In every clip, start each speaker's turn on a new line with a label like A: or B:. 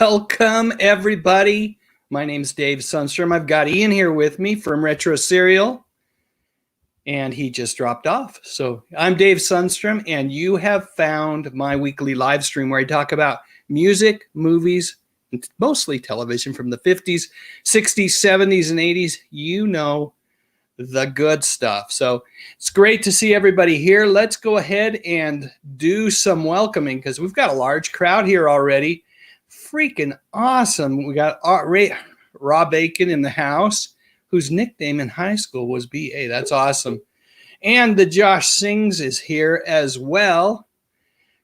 A: Welcome, everybody. My name's Dave Sundstrom. I've got Ian here with me from Retro Serial, and he just dropped off. So I'm Dave Sundstrom, and you have found my weekly live stream where I talk about music, movies, and mostly television from the 50s, 60s, 70s, and 80s. You know, the good stuff. So it's great to see everybody here. Let's go ahead and do some welcoming because we've got a large crowd here already. Freaking awesome. We got Rob Bacon in the house, whose nickname in high school was BA. That's awesome. And the Josh Sings is here as well.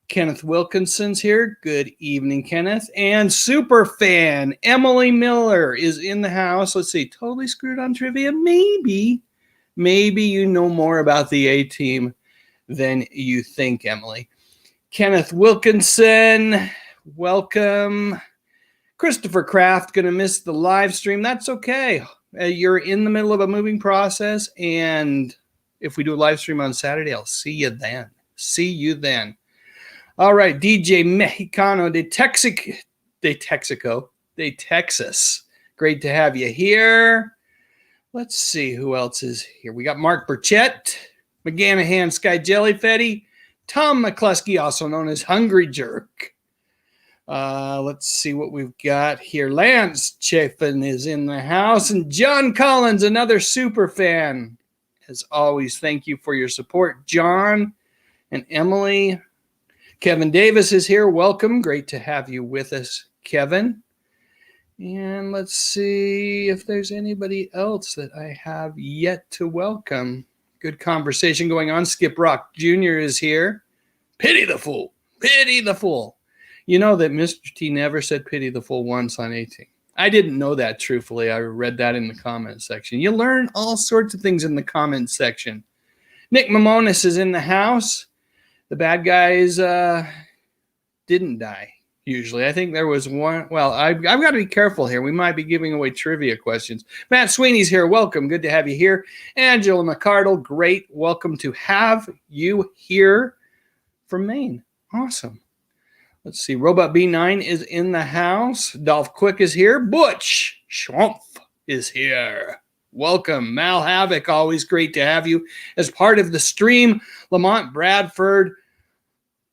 A: Kenneth Wilkinson's here. Good evening, Kenneth. And super fan Emily Miller is in the house. Let's see, totally screwed on trivia. Maybe you know more about the A-Team than you think, Emily. Kenneth Wilkinson, welcome. Christopher Kraft, going to miss the live stream. That's okay. You're in the middle of a moving process, and if we do a live stream on Saturday, I'll see you then. See you then. All right, DJ Mexicano de Texas. Great to have you here. Let's see who else is here. We got Mark Burchett, McGanahan, Sky Jellyfetty, Tom McCluskey, also known as Hungry Jerk. Let's see what we've got here. Lance Chafin is in the house, and John Collins, another super fan. As always, thank you for your support, John and Emily. Kevin Davis is here. Welcome. Great to have you with us, Kevin. And let's see if there's anybody else that I have yet to welcome. Good conversation going on. Skip Rock Jr. is here. Pity the fool. Pity the fool. You know that Mr. T never said pity the fool once on 18. I didn't know that, truthfully. I read that in the comment section. You learn all sorts of things in the comment section. Nick Mamonis is in the house. The bad guys didn't die, usually. I think there was one. Well, I've got to be careful here. We might be giving away trivia questions. Matt Sweeney's here. Welcome. Good to have you here. Angela McCardle, great. Welcome to have you here from Maine. Awesome. Let's see. Robot B9 is in the house. Dolph Quick is here. Butch Schwumpf is here. Welcome. Mal Havoc, always great to have you as part of the stream. Lamont Bradford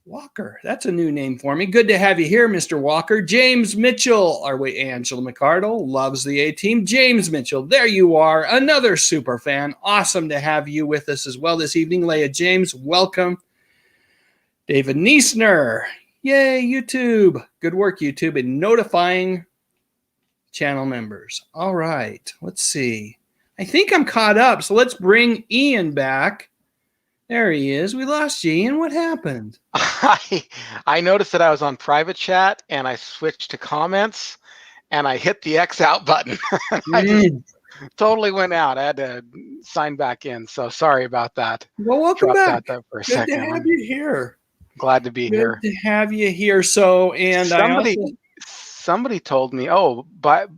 A: Walker. That's a new name for me. Good to have you here, Mr. Walker. James Mitchell. Angela McCardle loves the A-Team. James Mitchell, there you are. Another super fan. Awesome to have you with us as well this evening. Leah James, welcome. David Niesner. Yay, YouTube. Good work, YouTube, in notifying channel members. All right, let's see. I think I'm caught up, so let's bring Ian back. There he is. We lost you, Ian. What happened?
B: I noticed that I was on private chat, and I switched to comments, and I hit the X out button. I just totally went out. I had to sign back in, so sorry about that.
A: Well, welcome back.
B: For a
A: Good
B: second.
A: to have you here.
B: Glad to be here.
A: Good to have you here. So, and
B: somebody told me,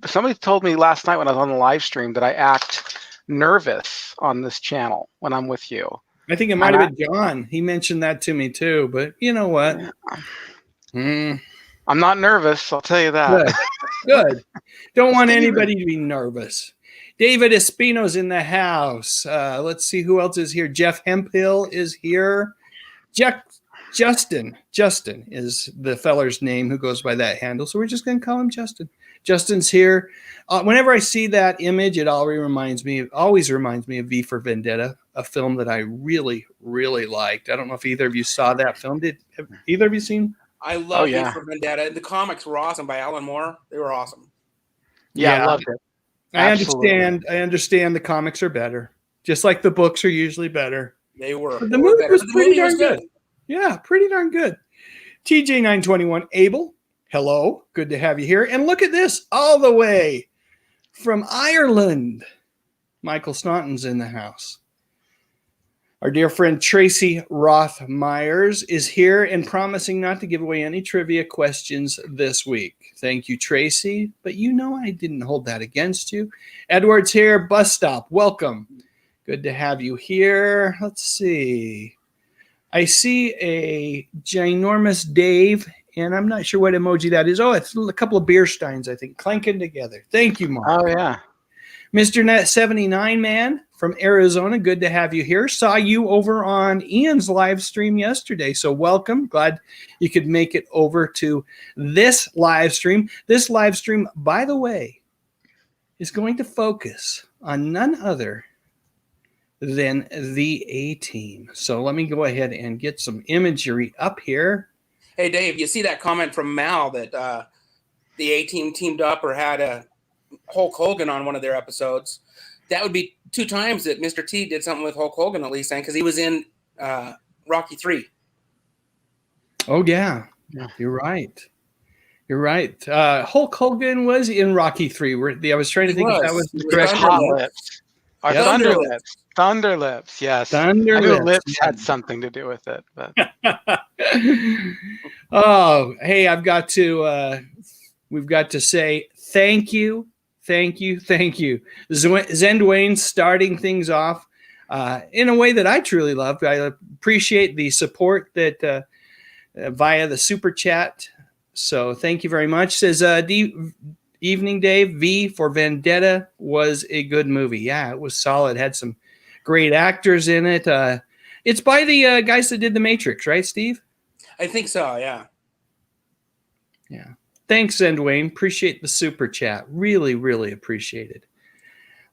B: somebody told me last night when I was on the live stream that I act nervous on this channel when I'm with you.
A: I think it might have been John. He mentioned that to me too, but you know what?
B: I'm not nervous, I'll tell you that.
A: Good. Don't want anybody to be nervous. David Espino's in the house. Let's see who else is here. Jeff Hemphill is here. Justin is the feller's name who goes by that handle, so we're just going to call him Justin. Justin's here. Whenever I see that image, it always reminds me of V for Vendetta, a film that I really, really liked. I don't know if either of you saw that film. Have either of you seen?
C: I love V for Vendetta. The comics were awesome by Alan Moore. They were awesome.
B: Yeah, I loved it.
A: I understand the comics are better, just like the books are usually better.
C: They were.
A: But the movie was pretty darn good. Yeah, pretty darn good. TJ921 Abel, hello. Good to have you here. And look at this, all the way from Ireland. Michael Staunton's in the house. Our dear friend Tracy Roth Myers is here and promising not to give away any trivia questions this week. Thank you, Tracy. But you know I didn't hold that against you. Edward's here. Bus Stop, welcome. Good to have you here. Let's see. I see a ginormous Dave and I'm not sure what emoji that is. Oh, it's a couple of beer steins, I think, clanking together. Thank you, Mark.
B: Oh, yeah.
A: Mr. Net 79 Man from Arizona, good to have you here. Saw you over on Ian's live stream yesterday, so welcome. Glad you could make it over to this live stream. This live stream, by the way, is going to focus on none other than the A-Team. So let me go ahead and get some imagery up here.
C: Hey, Dave, you see that comment from Mal that the A-Team teamed up or had a Hulk Hogan on one of their episodes? That would be 2 times that Mr. T did something with Hulk Hogan, at least, because he was in Rocky 3.
A: Oh, yeah. You're right. You're right. Hulk Hogan was in Rocky 3. I was trying to think if that was the correct
B: Hot Lips. Or
A: Yep.
B: Thunder Lips. Thunder Lips, yes.
A: Thunder
B: I knew
A: Lips,
B: lips
A: yeah.
B: had something to do with it. But
A: Oh, hey, we've got to say thank you. Thank you. Thank you. Zen Dwayne starting things off in a way that I truly love. I appreciate the support that via the super chat. So thank you very much. Says evening, Dave. V for Vendetta was a good movie. Yeah, it was solid. Had some great actors in it. It's by the guys that did The Matrix, right, Steve?
C: I think so, yeah.
A: Yeah. Thanks, Dwayne. Appreciate the super chat. Really, really appreciate it.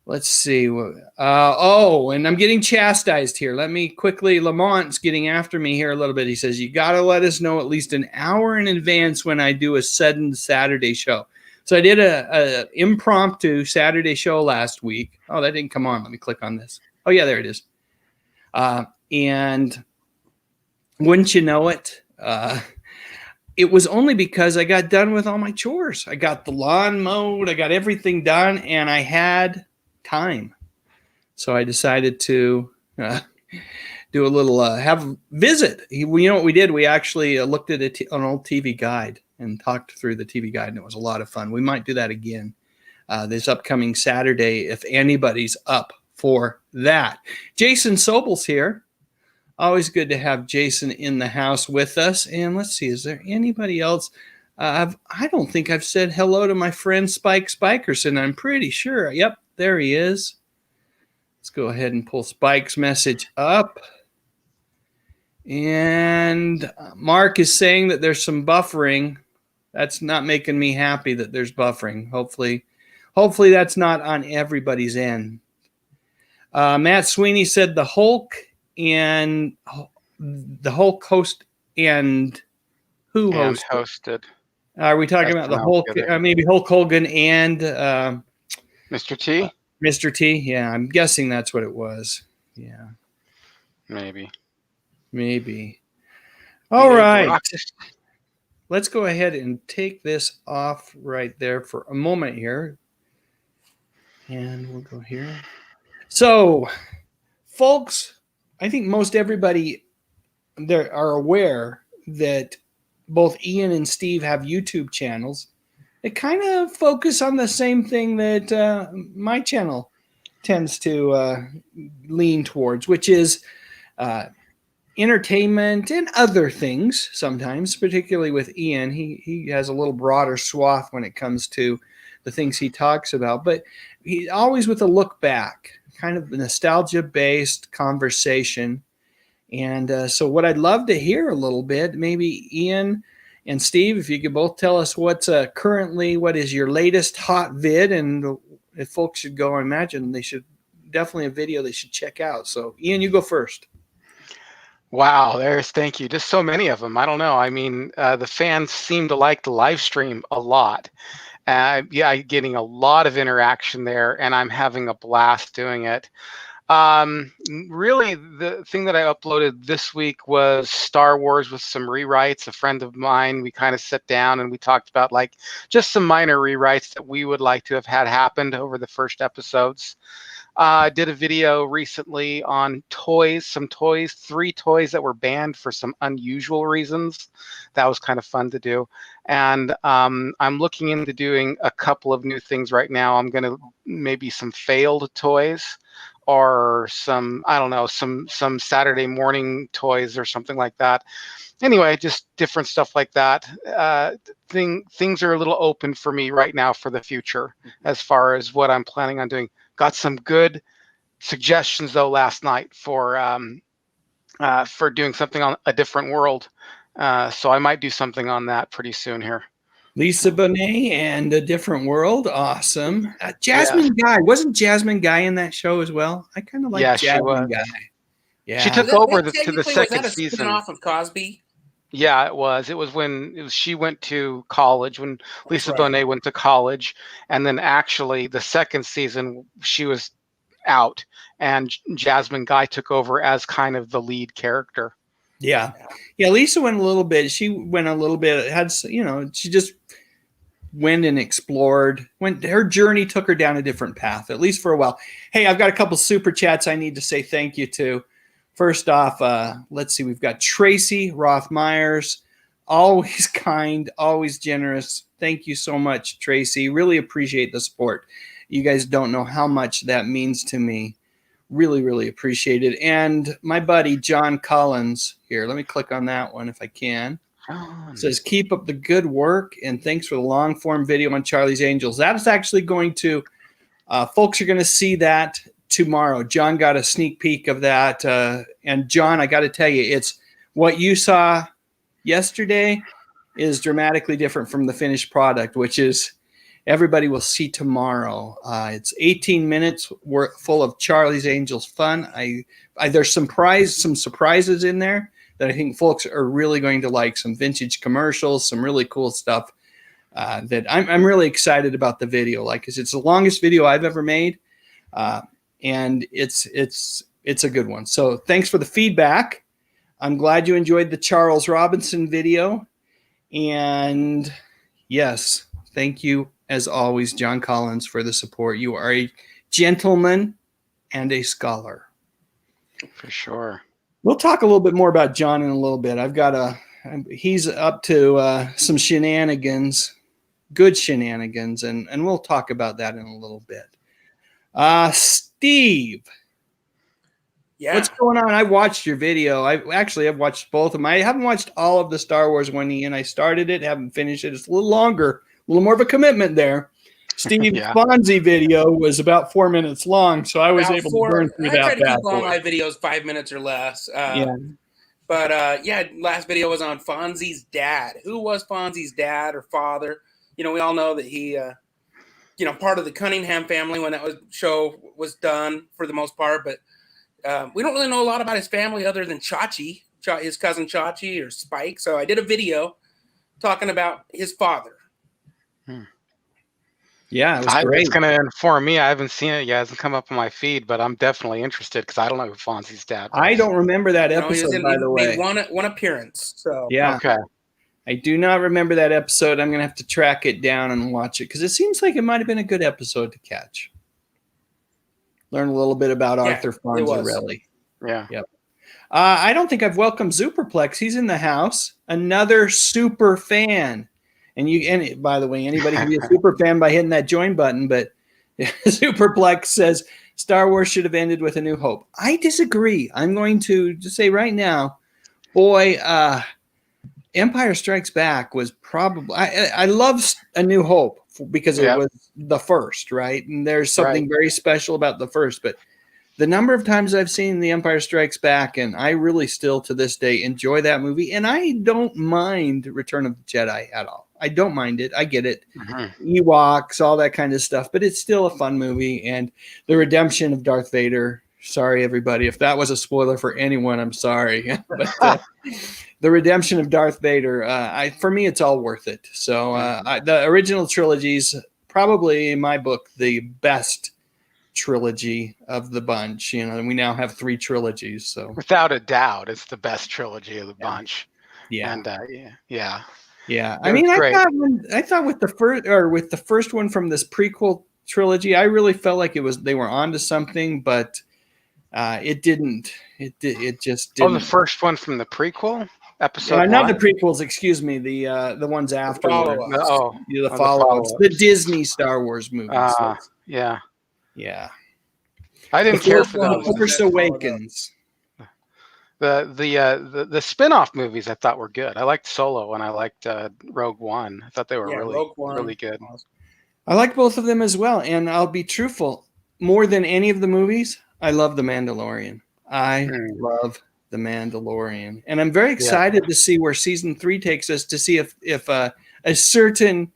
A: Let's see. And I'm getting chastised here. Let me quickly. Lamont's getting after me here a little bit. He says, you got to let us know at least an hour in advance when I do a sudden Saturday show. So I did a impromptu Saturday show last week. Oh, that didn't come on. Let me click on this. Oh, yeah, there it is. And wouldn't you know it, it was only because I got done with all my chores. I got the lawn mowed. I got everything done, and I had time. So I decided to do a little have a visit. You know what we did? We actually looked at an old TV guide and talked through the TV guide, and it was a lot of fun. We might do that again this upcoming Saturday if anybody's up for that. Jason Sobel's here. Always good to have Jason in the house with us. And let's see, is there anybody else? I don't think I've said hello to my friend Spike Spikerson. I'm pretty sure. Yep, there he is. Let's go ahead and pull Spike's message up. And Mark is saying that there's some buffering. That's not making me happy that there's buffering. Hopefully that's not on everybody's end. Matt Sweeney said the Hulk and the Hulk host and who hosted?
B: hosted.
A: Are we talking about the Hulk? Maybe Hulk Hogan and
B: Mr. T?
A: Mr. T? Yeah, I'm guessing that's what it was. Yeah.
B: Maybe.
A: All right. Let's go ahead and take this off right there for a moment here. And we'll go here. So, folks, I think most everybody there are aware that both Ian and Steve have YouTube channels that kind of focus on the same thing that my channel tends to lean towards, which is entertainment and other things sometimes, particularly with Ian. He has a little broader swath when it comes to the things he talks about, but he always with a look back, kind of nostalgia-based conversation. And so what I'd love to hear a little bit, maybe Ian and Steve, if you could both tell us what's currently, what is your latest hot vid, and if folks should go, I imagine they should definitely a video they should check out. So Ian, you go first.
B: Wow, thank you. Just so many of them. I don't know. I mean, the fans seem to like the live stream a lot. Yeah, getting a lot of interaction there, and I'm having a blast doing it. Really, the thing that I uploaded this week was Star Wars with some rewrites. A friend of mine, we kind of sat down and we talked about like just some minor rewrites that we would like to have had happened over the first episodes. I did a video recently on toys, 3 toys that were banned for some unusual reasons. That was kind of fun to do. And I'm looking into doing a couple of new things right now. I'm going to maybe some failed toys, or some, I don't know, some Saturday morning toys or something like that. Anyway, just different stuff like that. Things are a little open for me right now for the future as far as what I'm planning on doing. Got some good suggestions though last night for doing something on a different world. So I might do something on that pretty soon here.
A: Lisa Bonet and A Different World. Awesome. Jasmine
B: Yeah.
A: Guy. Wasn't Jasmine Guy in that show as well? I kind of like
B: Yeah, she
A: Jasmine
B: was.
A: Guy. Yeah.
B: She took
C: that
B: over to the
C: technically, was
B: second
C: that a
B: season.
C: spin-off of Cosby?
B: Yeah, it was. It was when she went to college, when Lisa
C: right.
B: Bonet went to college, and then actually the second season she was out, and Jasmine Guy took over as kind of the lead character.
A: Yeah. Lisa went a little bit. She went a little bit. Had, she just went and explored. Her journey took her down a different path, at least for a while. Hey, I've got a couple super chats I need to say thank you to. First off, let's see. We've got Tracy Roth-Myers, always kind, always generous. Thank you so much, Tracy. Really appreciate the support. You guys don't know how much that means to me. Really, really appreciate it. And my buddy, John Collins, here, let me click on that one if I can. Says, keep up the good work, and thanks for the long-form video on Charlie's Angels. That is actually going to, folks are going to see that tomorrow. John got a sneak peek of that. And John, I got to tell you, it's what you saw yesterday is dramatically different from the finished product, which is everybody will see tomorrow. It's 18 minutes full of Charlie's Angels fun. There's some surprises in there that I think folks are really going to like. Some vintage commercials, some really cool stuff that I'm really excited about the video. Like, 'cause it's the longest video I've ever made, and it's a good one. So thanks for the feedback. I'm glad you enjoyed the Charles Robinson video, and yes, thank you as always, John Collins, for the support. You are a gentleman and a scholar.
B: For sure.
A: We'll talk a little bit more about John in a little bit. He's up to some shenanigans, good shenanigans, and we'll talk about that in a little bit. Steve.
C: Yeah.
A: What's going on? I watched your video. I've watched both of them. I haven't watched all of the Star Wars one, and I started it, haven't finished it. It's a little longer, a little more of a commitment there. Steve's Fonzie video was about 4 minutes long, so I was able to burn through that.
C: I try to keep all my videos 5 minutes or less. But last video was on Fonzie's dad. Who was Fonzie's dad or father? We all know that he, part of the Cunningham family when that show was done for the most part. But we don't really know a lot about his family other than Chachi, his cousin Chachi or Spike. So I did a video talking about his father.
A: Yeah, it was great.
B: It's going to inform me. I haven't seen it yet. It hasn't come up on my feed, but I'm definitely interested because I don't know who Fonzie's dad was.
A: I don't remember that episode, by the way.
C: He made one appearance. So
A: yeah.
B: Okay.
A: I do not remember that episode. I'm going to have to track it down and watch it because it seems like it might have been a good episode to catch. Learn a little bit about Arthur Fonzarelli.
B: Yeah.
A: Yep. I don't think I've welcomed Superplex. He's in the house. Another super fan. And by the way, anybody can be a super fan by hitting that join button. But Superplex says Star Wars should have ended with A New Hope. I disagree. I'm going to just say right now, boy, Empire Strikes Back was probably. I love A New Hope because it was the first, right? And there's something very special about the first. But the number of times I've seen The Empire Strikes Back, and I really still to this day enjoy that movie. And I don't mind Return of the Jedi at all. I don't mind it. I get it. Ewoks, all that kind of stuff. But it's still a fun movie. And the redemption of Darth Vader. Sorry, everybody. If that was a spoiler for anyone, I'm sorry. But the redemption of Darth Vader, for me, it's all worth it. So the original trilogy's probably, in my book, the best trilogy of the bunch. And we now have 3 trilogies. So
B: without a doubt, it's the best trilogy of the bunch.
A: Yeah.
B: And
A: Yeah, I mean, I thought with the first one from this prequel trilogy, I really felt like they were onto something, but it didn't. It just didn't.
B: Oh, the first one from the prequel episode.
A: Not the prequels. Excuse me. The ones afterwards. The follow-ups. The Disney Star Wars movies.
B: Yeah. I didn't care for
C: One
B: those.
C: was the
A: Force
C: best of all of those.
A: Awakens.
B: The spin-off movies I thought were good. I liked Solo and I liked Rogue One. I thought they were
C: Yeah,
B: really
C: Rogue One.
B: really good.
A: I like both of them as well. And I'll be truthful, more than any of the movies, I love The Mandalorian. I love The Mandalorian. And I'm very excited to see where season 3 takes us, to see if a certain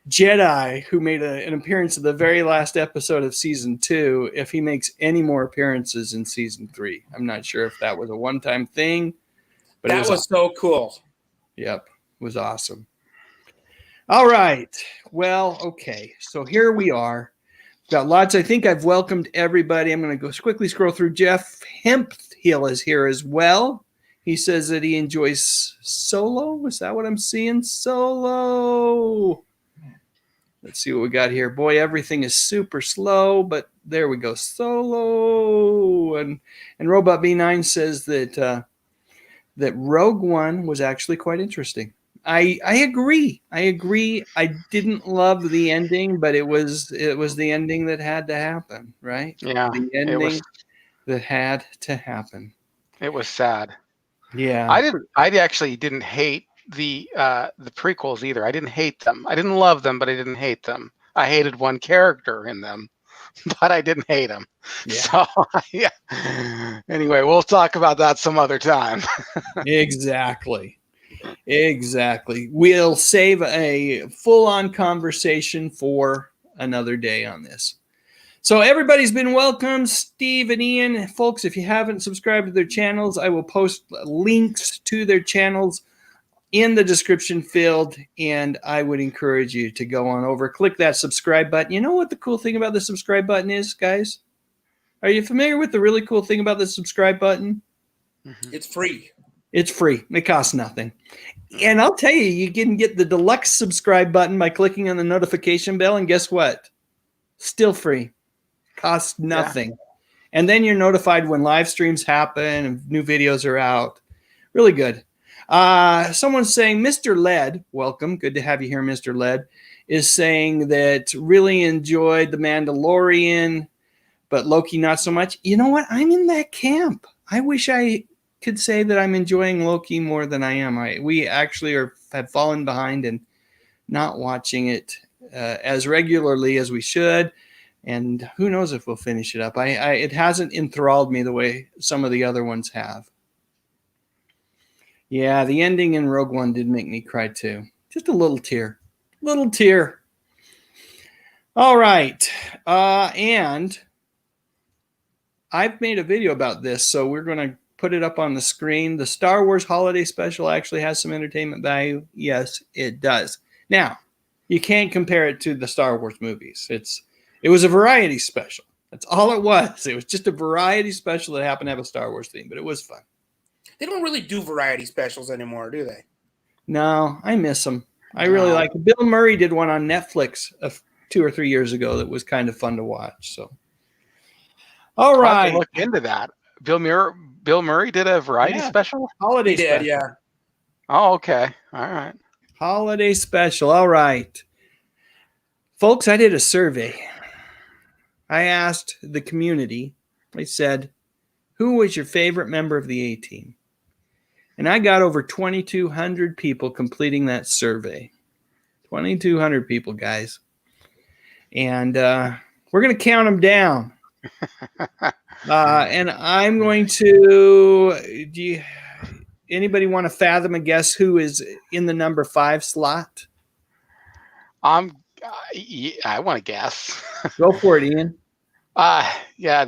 A: Jedi who made an appearance in the very last episode of season 2, if he makes any more appearances in season 3. I'm not sure if that was a one-time thing, but
C: That was so cool.
A: Yep, it was awesome. All right. Well, okay. So here we are. Got lots. I think I've welcomed everybody. I'm going to go quickly scroll through. Jeff Hemphill is here as well. He says that he enjoys Solo. Is that what I'm seeing? Solo. Let's see what we got here. Boy, everything is super slow, but there we go. Solo. And Robot B9 says that that Rogue One was actually quite interesting. I agree. I didn't love the ending, but it was the ending that had to happen, right?
B: Yeah,
A: The ending that had to happen.
B: It was sad.
A: Yeah.
B: I actually didn't hate the prequels either. I didn't hate them. I didn't love them, but I didn't hate them. I hated one character in them, but I didn't hate him.
A: Yeah.
B: So yeah. Anyway, we'll talk about that some other time.
A: Exactly. We'll save a full-on conversation for another day on this. So everybody's been welcome. Steve and Ian, folks, if you haven't subscribed to their channels, I will post links to their channels in the description field, and I would encourage you to go on over, click that subscribe button. You know what the cool thing about the subscribe button is, guys? Are you familiar with the really cool thing about the subscribe button?
C: It's free.
A: It's free. It costs nothing. And I'll tell you, you can get the deluxe subscribe button by clicking on the notification bell, and guess what? Still free. Costs nothing. Yeah. And then you're notified when live streams happen and new videos are out. Really good. Someone's saying, Mr. Led, welcome. Good to have you here, Mr. Led, is saying that really enjoyed The Mandalorian, but Loki not so much. You know what? I'm in that camp. I wish I could say that I'm enjoying Loki more than I am. We actually have fallen behind and not watching it as regularly as we should. And who knows if we'll finish it up. It hasn't enthralled me the way some of the other ones have. Yeah, the ending in Rogue One did make me cry too. Just a little tear. Little tear. All right. And I've made a video about this, so we're going to put it up on the screen. The Star Wars Holiday Special actually has some entertainment value. Yes, it does. Now, you can't compare it to the Star Wars movies. It was a variety special. That's all it was. It was just a variety special that happened to have a Star Wars theme, but it was fun.
C: They don't really do variety specials anymore, do they?
A: No, I miss them. I really like it. Bill Murray did one on Netflix 2 or 3 years ago that was kind of fun to watch. So, all right.
B: I'll have to look into that. Bill Murray did a variety special?
A: Holiday
C: special. Did, yeah.
B: Oh, okay. All right.
A: Holiday special. All right. Folks, I did a survey. I asked the community, I said, who was your favorite member of the A-Team? And I got over 2,200 people completing that survey. 2,200 people, guys. And we're going to count them down. And I'm going to, anybody want to fathom a guess who is in the number 5 slot?
B: I want to guess.
A: Go for it, Ian.
B: Yeah,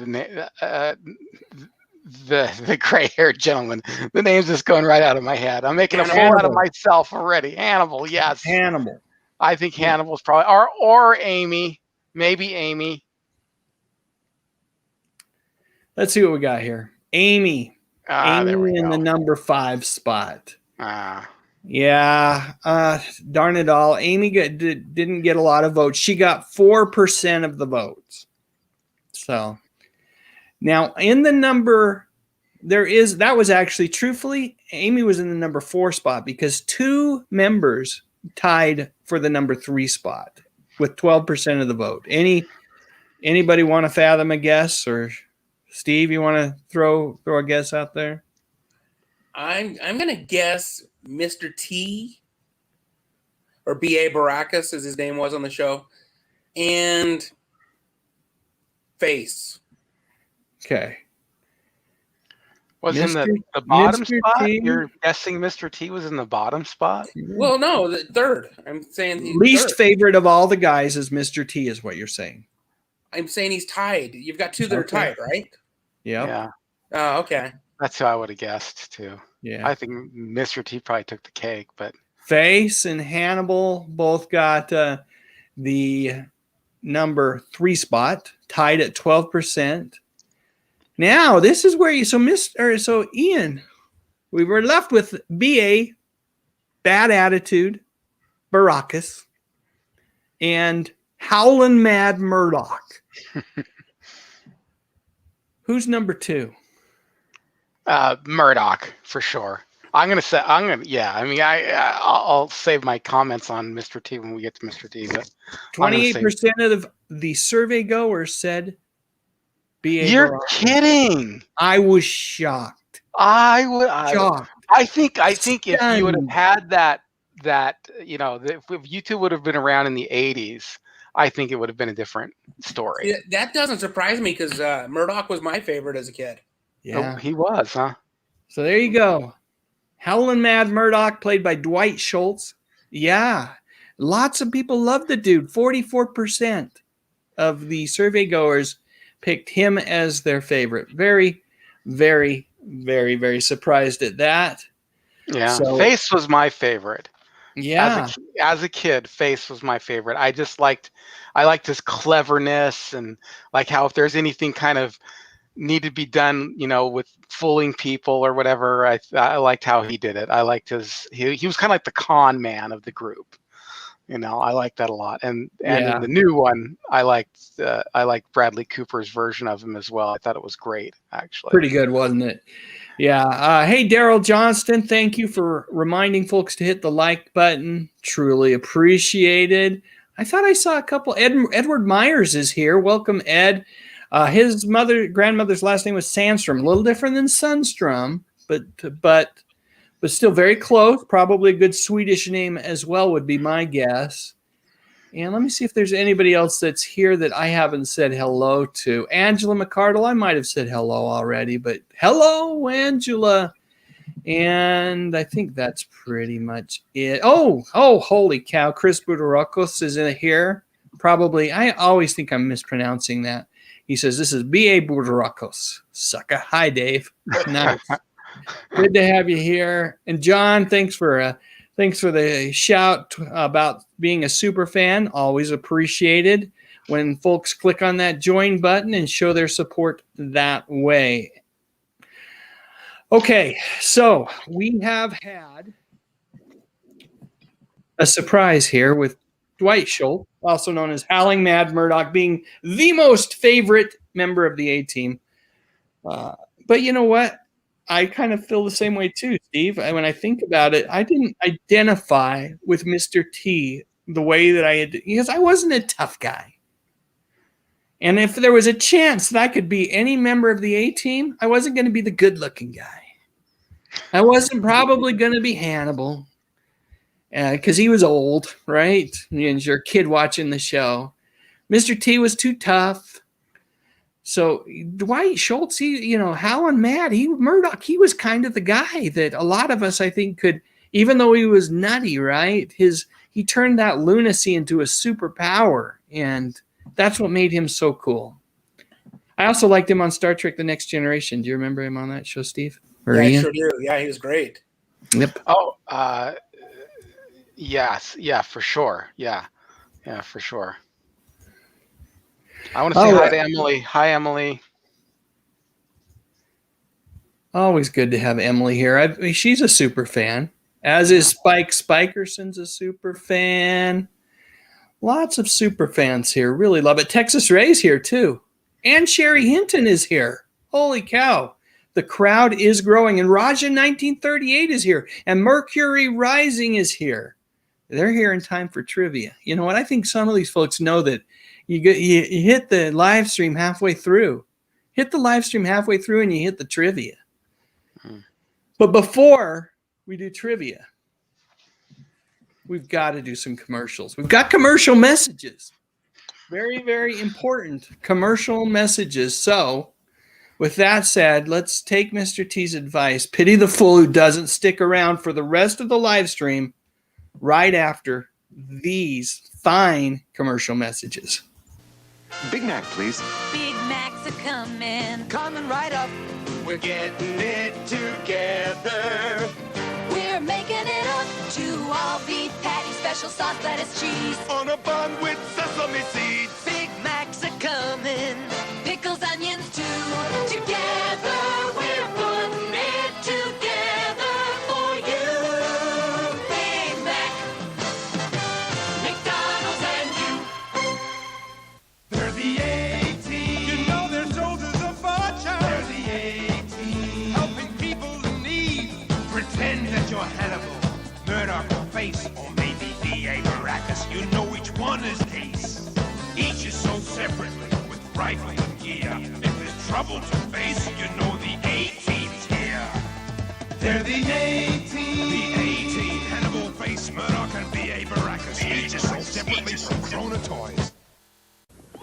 B: the gray-haired gentleman. The name's just going right out of my head. I'm making a fool out of myself already. Hannibal, yes.
A: Hannibal.
B: I think Hannibal's probably, or Amy, maybe Amy.
A: Let's see what we got here. Amy. Amy in the number 5 spot. Yeah. Darn it all. Amy didn't get a lot of votes. She got 4% of the votes. So now in the number, that was actually, truthfully, Amy was in the number 4 spot because 2 members tied for the number 3 spot with 12% of the vote. Anybody want to fathom a guess, or Steve, you want to throw a guess out there?
C: I'm gonna guess Mr. T or B.A. Baracus, as his name was on the show, and Face.
A: Okay.
B: Was in
A: Mr.
B: the bottom
A: Mr.
B: spot?
A: T?
B: You're guessing Mr. T was in the bottom spot?
C: Well, no, the third. I'm saying he's
A: Least
C: third.
A: favorite of all the guys is Mr. T, is what you're saying.
C: I'm saying he's tied. You've got two that are tied, right?
A: Yep.
B: Yeah.
C: Oh, okay.
B: That's who I would have guessed too.
A: Yeah.
B: I think Mr. T probably took the cake, but
A: Face and Hannibal both got the number 3 spot, tied at 12%. Now, this is where you so Ian, we were left with BA, Bad Attitude, Baracus, and Howlin' Mad Murdoch. Who's number 2?
B: Murdoch for sure. Yeah. I mean, I'll save my comments on Mr. T when we get to Mr. T. But
A: 28% of the survey goers said BA.
B: You're
A: Baracus.
B: kidding.
A: I was shocked.
B: Shocked. I think if you would have
A: Stunned.
B: had that if YouTube would have been around in the 80s, I think it would have been a different story.
C: Yeah, that doesn't surprise me because Murdoch was my favorite as a kid.
A: Yeah.
B: Oh, he was, huh?
A: So there you go. Howlin' Mad Murdoch, played by Dwight Schultz. Yeah. Lots of people love the dude. 44% of the survey goers picked him as their favorite. Very, very, very, very surprised at that.
B: Yeah.
A: So,
B: Face was my favorite.
A: yeah.
B: As a kid, Face was my favorite. I liked his cleverness and like how if there's anything kind of need to be done, with fooling people or whatever, I liked how he did it. I liked he was kind of like the con man of the group. I liked that a lot. And in the new one, I liked Bradley Cooper's version of him as well. I thought it was great, actually.
A: Pretty good, wasn't it? Yeah. Hey, Daryl Johnston, thank you for reminding folks to hit the like button. Truly appreciated. I thought I saw a couple. Edward Myers is here. Welcome, Ed. His grandmother's last name was Sandstrom, a little different than Sundstrom, but still very close. Probably a good Swedish name as well would be my guess. And let me see if there's anybody else that's here that I haven't said hello to. Angela McCardle, I might have said hello already, but hello, Angela. And I think that's pretty much it. Oh, holy cow. Chris Budarokos is in here. Probably, I always think I'm mispronouncing that. He says, this is B.A. Budarokos. Sucker. Hi, Dave. Nice. Good to have you here. And John, thanks for the shout about being a super fan. Always appreciated when folks click on that join button and show their support that way. Okay, so we have had a surprise here with Dwight Schultz, also known as Howling Mad Murdoch, being the most favorite member of the A-Team. But you know what? I kind of feel the same way too, Steve. When I think about it, I didn't identify with Mr. T the way that I had, because I wasn't a tough guy. And if there was a chance that I could be any member of the A-Team, I wasn't going to be the good-looking guy. I wasn't probably going to be Hannibal because he was old, right? And you're a kid watching the show. Mr. T was too tough. So Dwight Schultz, Howlin' Mad, Murdoch, he was kind of the guy that a lot of us, I think, could, even though he was nutty, right? He turned that lunacy into a superpower, and that's what made him so cool. I also liked him on Star Trek: The Next Generation. Do you remember him on that show, Steve?
C: Yeah, I sure do. Yeah, he was great.
A: Yep.
B: Oh, yes. Yeah, for sure. Yeah, for sure. I want to say hi to Emily. Hi, Emily.
A: Always good to have Emily here. She's a super fan, as is Spike. Spikerson's a super fan. Lots of super fans here. Really love it. Texas Ray's here, too. And Sherry Hinton is here. Holy cow. The crowd is growing. And Raja 1938 is here. And Mercury Rising is here. They're here in time for trivia. You know what? I think some of these folks know that you hit the live stream halfway through. Hit the live stream halfway through and you hit the trivia. But before we do trivia, we've got to do some commercials. We've got commercial messages. Very, very important commercial messages. So with that said, let's take Mr. T's advice. Pity the fool who doesn't stick around for the rest of the live stream right after these fine commercial messages.
D: Big Mac, please.
E: Big Macs are coming.
D: Coming right up. We're getting it together.
E: We're making it up. 2 all-beef patty, special sauce, lettuce, cheese.
D: On a bun with sesame seeds.
E: Big Macs are coming. Pickles, onions, too. Together, we're putting it together for you. Big Mac. McDonald's and you.
D: They're the A-Team. You know their shoulders of fortune. They're the A-Team. Helping people in need. Pretend that you're Hannibal, Murdoch or Face, or maybe B.A. Baracus. You know which one is Ace. Each is sold separately with rifle and gear. If there's trouble to face, you know the A-Team's here. They're the A-Team. The A-Team. Hannibal, Face, Murdoch, and B.A. Baracus. Each is sold separately from Krona Toys.
F: The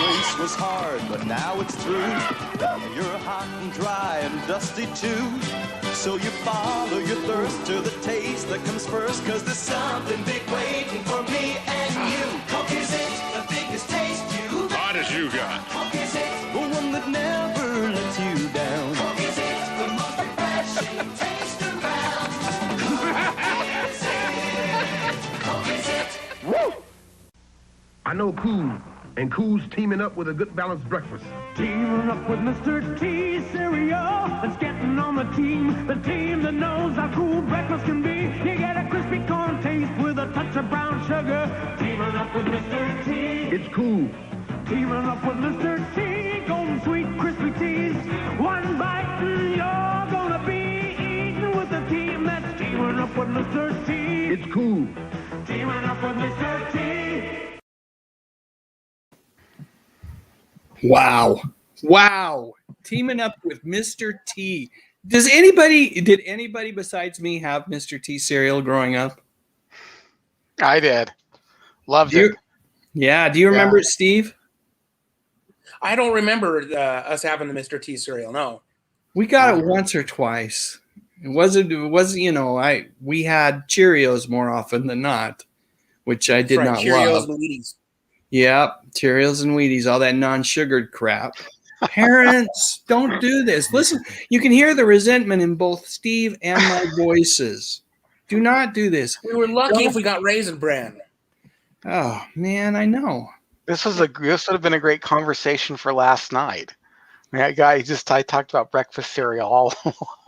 F: race was hard, but now it's through. You're hot and dry and dusty too. So you follow your thirst to the taste that comes first, 'cause there's something big waiting for me and you. Coke is it, the biggest taste you.
D: Hot as you got.
F: Coke is it, the one that never lets you down.
E: Coke is it, the most refreshing taste around. Coke is it.
G: Woo! I know Cool, and Cool's teaming up with a good balanced breakfast.
H: Teaming up with Mr. T cereal, it's getting on the team that knows how cool breakfast can be. You get a crispy corn taste with a touch of brown sugar. Teaming up with Mr. T.
G: It's Cool.
H: Teaming up with Mr. T, golden sweet crispy teas. One bite and you're gonna be eating with the team that's teaming up with Mr. T.
G: It's Cool.
H: Teaming up with Mr. T.
A: Wow. Wow. Teaming up with Mr. T. Did anybody besides me have Mr. T cereal growing up?
B: I did. Loved
A: Do you-
B: it.
A: Yeah. Do you remember it, Steve?
C: I don't remember us having the Mr. T cereal. No.
A: We got it once or twice. It wasn't, we had Cheerios more often than not, which I did
C: Right,
A: not
C: Cheerios
A: love.
C: and Wheaties.
A: Yep, Cheerios and Wheaties, all that non-sugared crap. Parents, don't do this. Listen, you can hear the resentment in both Steve and my voices. Do not do this.
C: We were lucky if we got Raisin Bran.
A: Oh man, I know.
B: This would have been a great conversation for last night. That guy I talked about breakfast cereal all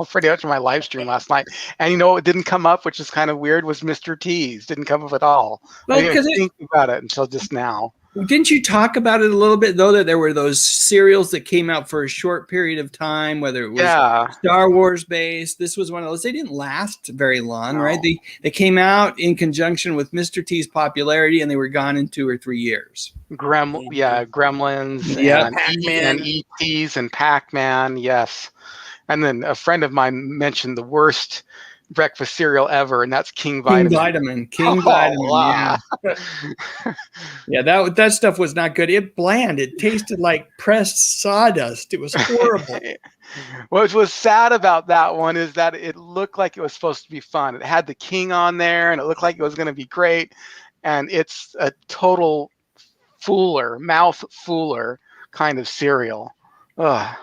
B: pretty much in my live stream last night. And you know what didn't come up, which is kind of weird, was Mr. T's. Didn't come up at all.
A: Well,
B: I didn't
A: 'cause
B: think about it until just now.
A: Didn't you talk about it a little bit though, that there were those cereals that came out for a short period of time, whether it was Star Wars based? This was one of those. They didn't last very long,
B: No.
A: right? They came out in conjunction with Mr. T's popularity, and they were gone in 2 or 3 years.
B: Gremlins
A: Yeah.
B: and
C: Pac-Man.
B: E.T.s and Pac-Man, yes. And then a friend of mine mentioned the worst breakfast cereal ever, and that's King Vitamin.
A: King
B: Oh,
A: Vitamin.
B: wow.
A: Yeah, that stuff was not good. It bland. It tasted like pressed sawdust. It was horrible.
B: What was sad about that one is that it looked like it was supposed to be fun. It had the king on there, and it looked like it was going to be great. And it's a total mouth fooler kind of cereal. Ugh.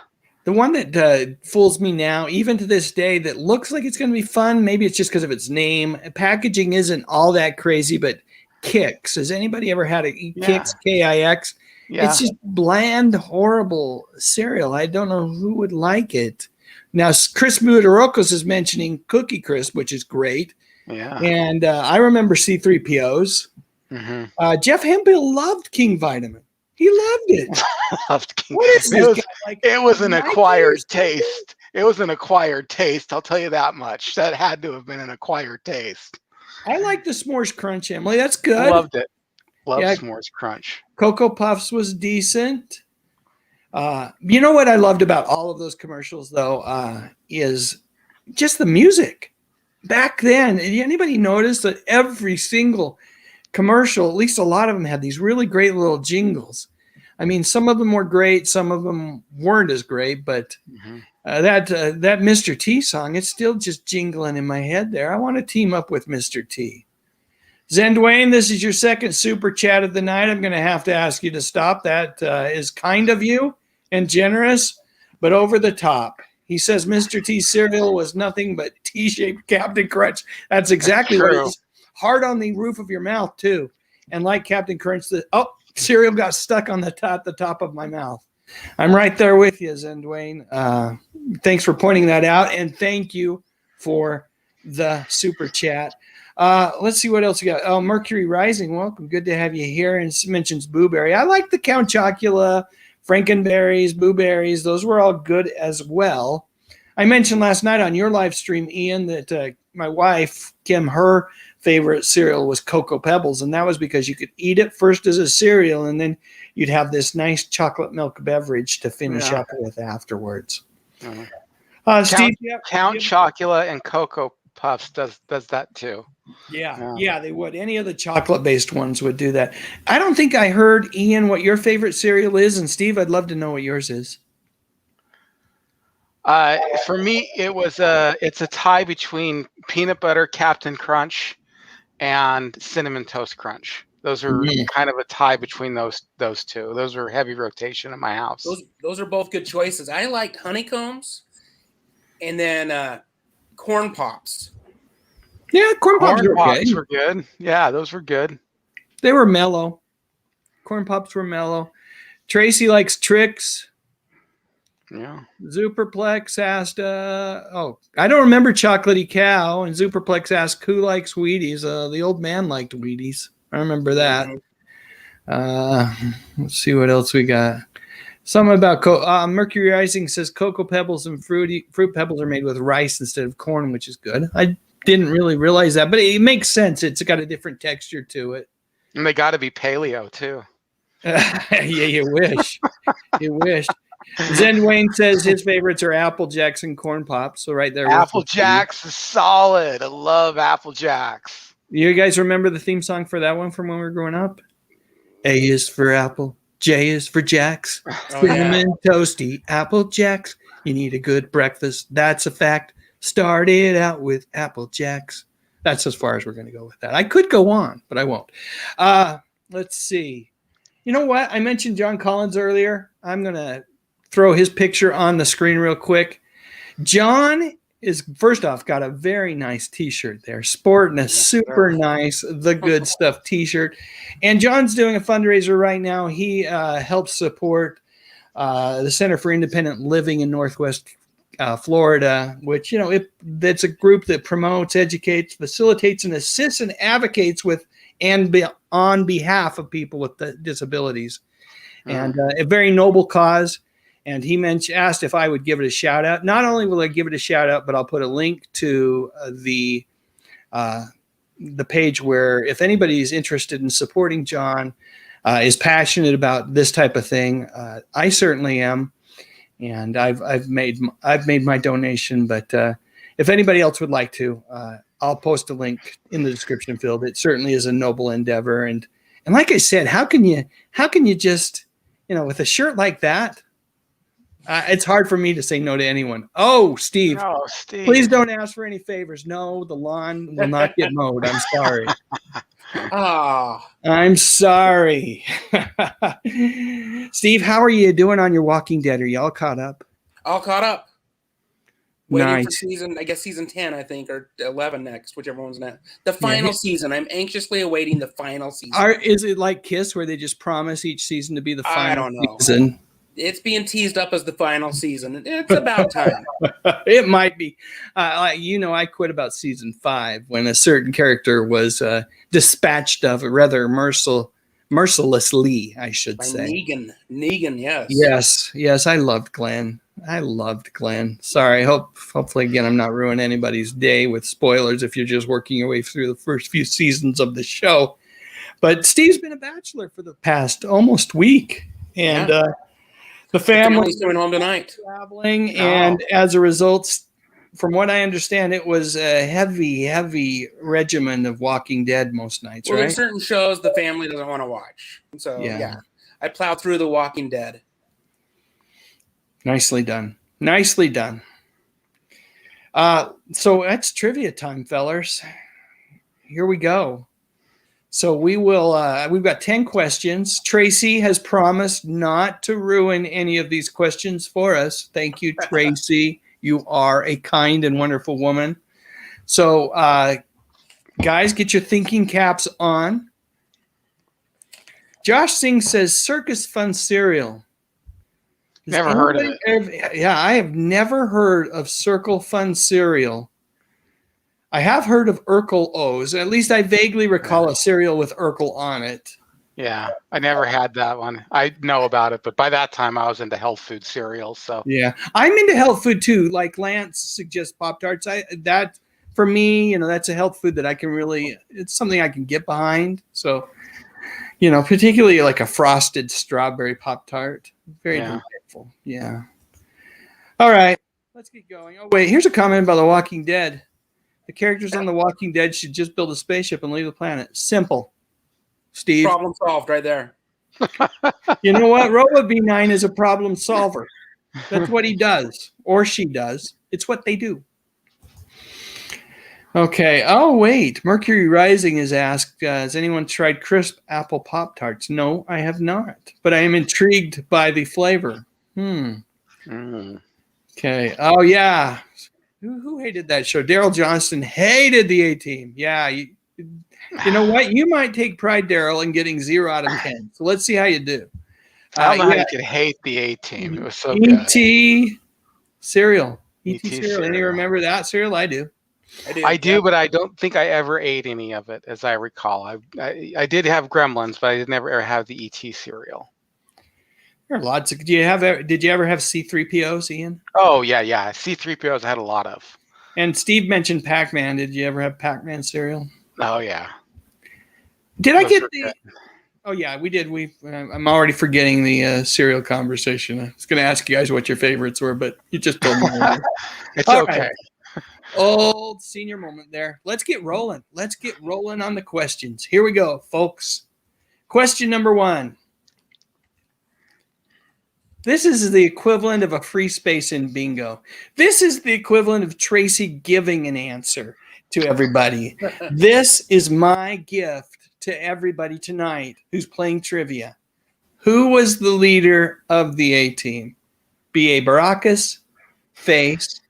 A: The one that fools me now, even to this day, that looks like it's going to be fun. Maybe it's just because of its name. Packaging isn't all that crazy, but Kix. Has anybody ever had a Kix? Kix?
B: Yeah.
A: It's just bland, horrible cereal. I don't know who would like it. Now, Chris Mutarokos is mentioning Cookie Crisp, which is great.
B: Yeah.
A: And I remember C-3POs.
B: Mm-hmm.
A: Jeff Hemphill loved King Vitamin. He loved it.
B: Loved King.
A: What is this guy, like,
B: It was an
A: 90
B: acquired
A: years old?
B: taste. It was an acquired taste. I'll tell you that much. That had to have been an acquired taste.
A: I like the S'mores Crunch, Emily. That's good.
B: Loved it. Loved
A: Yeah.
B: S'mores Crunch.
A: Cocoa Puffs was decent. You know what I loved about all of those commercials, though, is just the music. Back then, did anybody notice that every single commercial, at least a lot of them, had these really great little jingles? I mean, some of them were great, some of them weren't as great, but that Mr. T song, it's still just jingling in my head there. I want to team up with Mr. T. Zen Dwayne, this is your second super chat of the night. I'm going to have to ask you to stop. That is kind of you and generous, but over the top. He says Mr. T cereal was nothing but T-shaped Captain Crunch. That's exactly what it is. Hard on the roof of your mouth, too. And like Captain Crunch, cereal got stuck on the top of my mouth. I'm right there with you, Zen Dwayne. Thanks for pointing that out, and thank you for the super chat. Let's see what else we got. Oh, Mercury Rising, welcome. Good to have you here. And it mentions Booberry. I like the Count Chocula, Frankenberries, Booberries. Those were all good as well. I mentioned last night on your live stream, Ian, that my wife, Kim, her favorite cereal was Cocoa Pebbles. And that was because you could eat it first as a cereal, and then you'd have this nice chocolate milk beverage to finish up with afterwards. Steve,
B: Count Chocula and Cocoa Puffs does that too.
A: Yeah, they would. Any of the chocolate-based ones would do that. I don't think I heard, Ian, what your favorite cereal is, and Steve, I'd love to know what yours is.
B: For me, it's a tie between peanut butter Captain Crunch and cinnamon toast crunch. Those are kind of a tie between those two. Those are heavy rotation in my house.
C: Those are both good choices. I liked honeycombs, and then corn pops.
A: Yeah, corn pops
B: were good. Yeah, those were good.
A: They were mellow. Corn pops were mellow. Tracy likes Trix.
B: Yeah.
A: Superplex asked, I don't remember Chocolatey Cow. And Superplex asked, who likes Wheaties? The old man liked Wheaties. I remember that. Let's see what else we got. Something about Mercury Rising says Cocoa Pebbles and Fruit Pebbles are made with rice instead of corn, which is good. I didn't really realize that, but it makes sense. It's got a different texture to it.
B: And they got to be paleo, too.
A: Yeah, you wish. You wish. Zen Wayne says his favorites are Apple Jacks and Corn Pops. So right there.
B: Apple Jacks is solid. I love Apple Jacks.
A: You guys remember the theme song for that one from when we were growing up? A is for Apple. J is for Jacks. Cinnamon toasty Apple Jacks. You need a good breakfast. That's a fact. Started out with Apple Jacks. That's as far as we're going to go with that. I could go on, but I won't. Let's see. You know what? I mentioned John Collins earlier. I'm going to throw his picture on the screen real quick. John is, first off, got a very nice t-shirt there, sporting a super nice The Good Stuff t-shirt. And John's doing a fundraiser right now. He helps support the Center for Independent Living in Northwest Florida, which, that's a group that promotes, educates, facilitates, and assists and advocates with on behalf of people with disabilities. And a very noble cause. And he asked if I would give it a shout out. Not only will I give it a shout out, but I'll put a link to the page where if anybody is interested in supporting John, is passionate about this type of thing, I certainly am. And I've made my donation. But if anybody else would like to, I'll post a link in the description field. It certainly is a noble endeavor. And like I said, how can you just, with a shirt like that? It's hard for me to say no to anyone. Oh, Steve, please don't ask for any favors. No, the lawn will not get mowed. I'm sorry. I'm sorry. Steve, how are you doing on your Walking Dead? Are you all caught up?
C: All caught up. Waiting for
A: Nice.
C: season 10, I think, or 11 next, whichever one's next. The final season. I'm anxiously awaiting the final season.
A: Is it like Kiss where they just promise each season to be the final
C: I don't know.
A: season?
C: It's being teased up as the final season. It's about time.
A: It might be. I quit about season 5 when a certain character was dispatched of rather mercilessly, I should
C: By
A: say.
C: Negan, yes.
A: Yes. I loved Glenn. Sorry. Hopefully, again, I'm not ruining anybody's day with spoilers if you're just working your way through the first few seasons of the show. But Steve's been a bachelor for the past almost week. And The
C: Family's coming home tonight.
A: traveling, and as a result, from what I understand, it was a heavy regimen of Walking Dead most nights,
C: Well,
A: right?
C: there's certain shows the family doesn't want to watch. So, yeah. I plowed through The Walking Dead.
A: Nicely done. Nicely done. So that's trivia time, fellers. Here we go. So we will, we've got 10 questions. Tracy has promised not to ruin any of these questions for us. Thank you, Tracy. You are a kind and wonderful woman. So, guys, get your thinking caps on. Josh Singh says Circus Fun cereal.
B: Never heard of it.
A: Yeah, I have never heard of Circle Fun cereal. I have heard of Urkel O's. At least I vaguely recall a cereal with Urkel on it.
B: Yeah, I never had that one. I know about it, but by that time I was into health food cereals. So
A: yeah, I'm into health food too. Like Lance suggests Pop-Tarts. That for me, that's a health food that I can really. It's something I can get behind. So, particularly like a frosted strawberry Pop-Tart. Very delightful. Yeah. All right, let's get going. Oh wait, here's a comment about The Walking Dead. The characters on The Walking Dead should just build a spaceship and leave the planet. Simple. Steve.
C: Problem solved right there.
A: You know what? Robot B9 is a problem solver. That's what he does, or she does. It's what they do. Okay. Oh, wait. Mercury Rising is asked, has anyone tried crisp apple Pop-Tarts? No, I have not. But I am intrigued by the flavor. Okay. Oh, yeah. Who hated that show? Daryl Johnston hated the A-Team. Yeah. You know what? You might take pride, Daryl, in getting 0 out of 10. So let's see how you do.
B: I don't know how you could hate the A-Team. It was so good.
A: E.T. cereal.
B: E.T.
A: cereal. Any remember that cereal? I do.
B: I do, but I don't think I ever ate any of it, as I recall. I did have Gremlins, but I did never ever have the ET cereal.
A: There are lots of. Did you ever have C-3POs, Ian?
B: Oh yeah. C-3POs I had a lot of.
A: And Steve mentioned Pac-Man. Did you ever have Pac-Man cereal?
B: Oh yeah.
A: Did I get the? Oh yeah, we did. I'm already forgetting the cereal conversation. I was going to ask you guys what your favorites were, but you just told me.
B: It's okay.
A: Right. Old senior moment there. Let's get rolling. Let's get rolling on the questions. Here we go, folks. Question number 1. This is the equivalent of a free space in bingo. This is the equivalent of Tracy giving an answer to everybody. This is my gift to everybody tonight who's playing trivia. Who was the leader of the A-Team? B.A. Baracus, Face,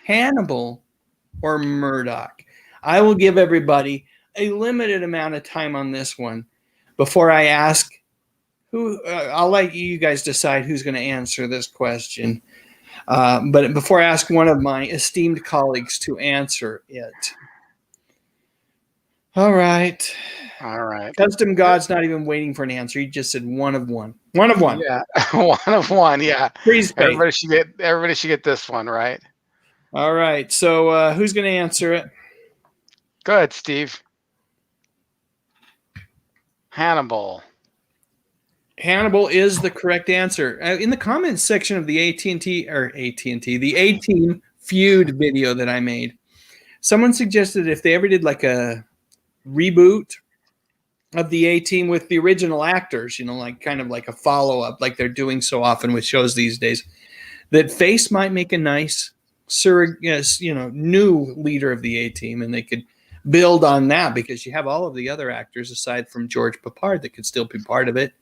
A: Hannibal, or Murdoch? I will give everybody a limited amount of time on this one before I ask who. I'll let you guys decide who's going to answer this question. But before I ask one of my esteemed colleagues to answer it. All right. Custom God's not even waiting for an answer. He just said one of one. One of one.
B: Yeah, one of one. Yeah.
A: Freeze space.
B: Everybody should get this one, right?
A: All right. So who's going to answer it?
B: Go ahead, Steve. Hannibal.
A: Hannibal is the correct answer. In the comments section of the the A-Team feud video that I made, someone suggested if they ever did like a reboot of the A-Team with the original actors, like kind of like a follow-up, like they're doing so often with shows these days, that Face might make a nice new leader of the A-Team, and they could build on that because you have all of the other actors aside from George Papard that could still be part of it.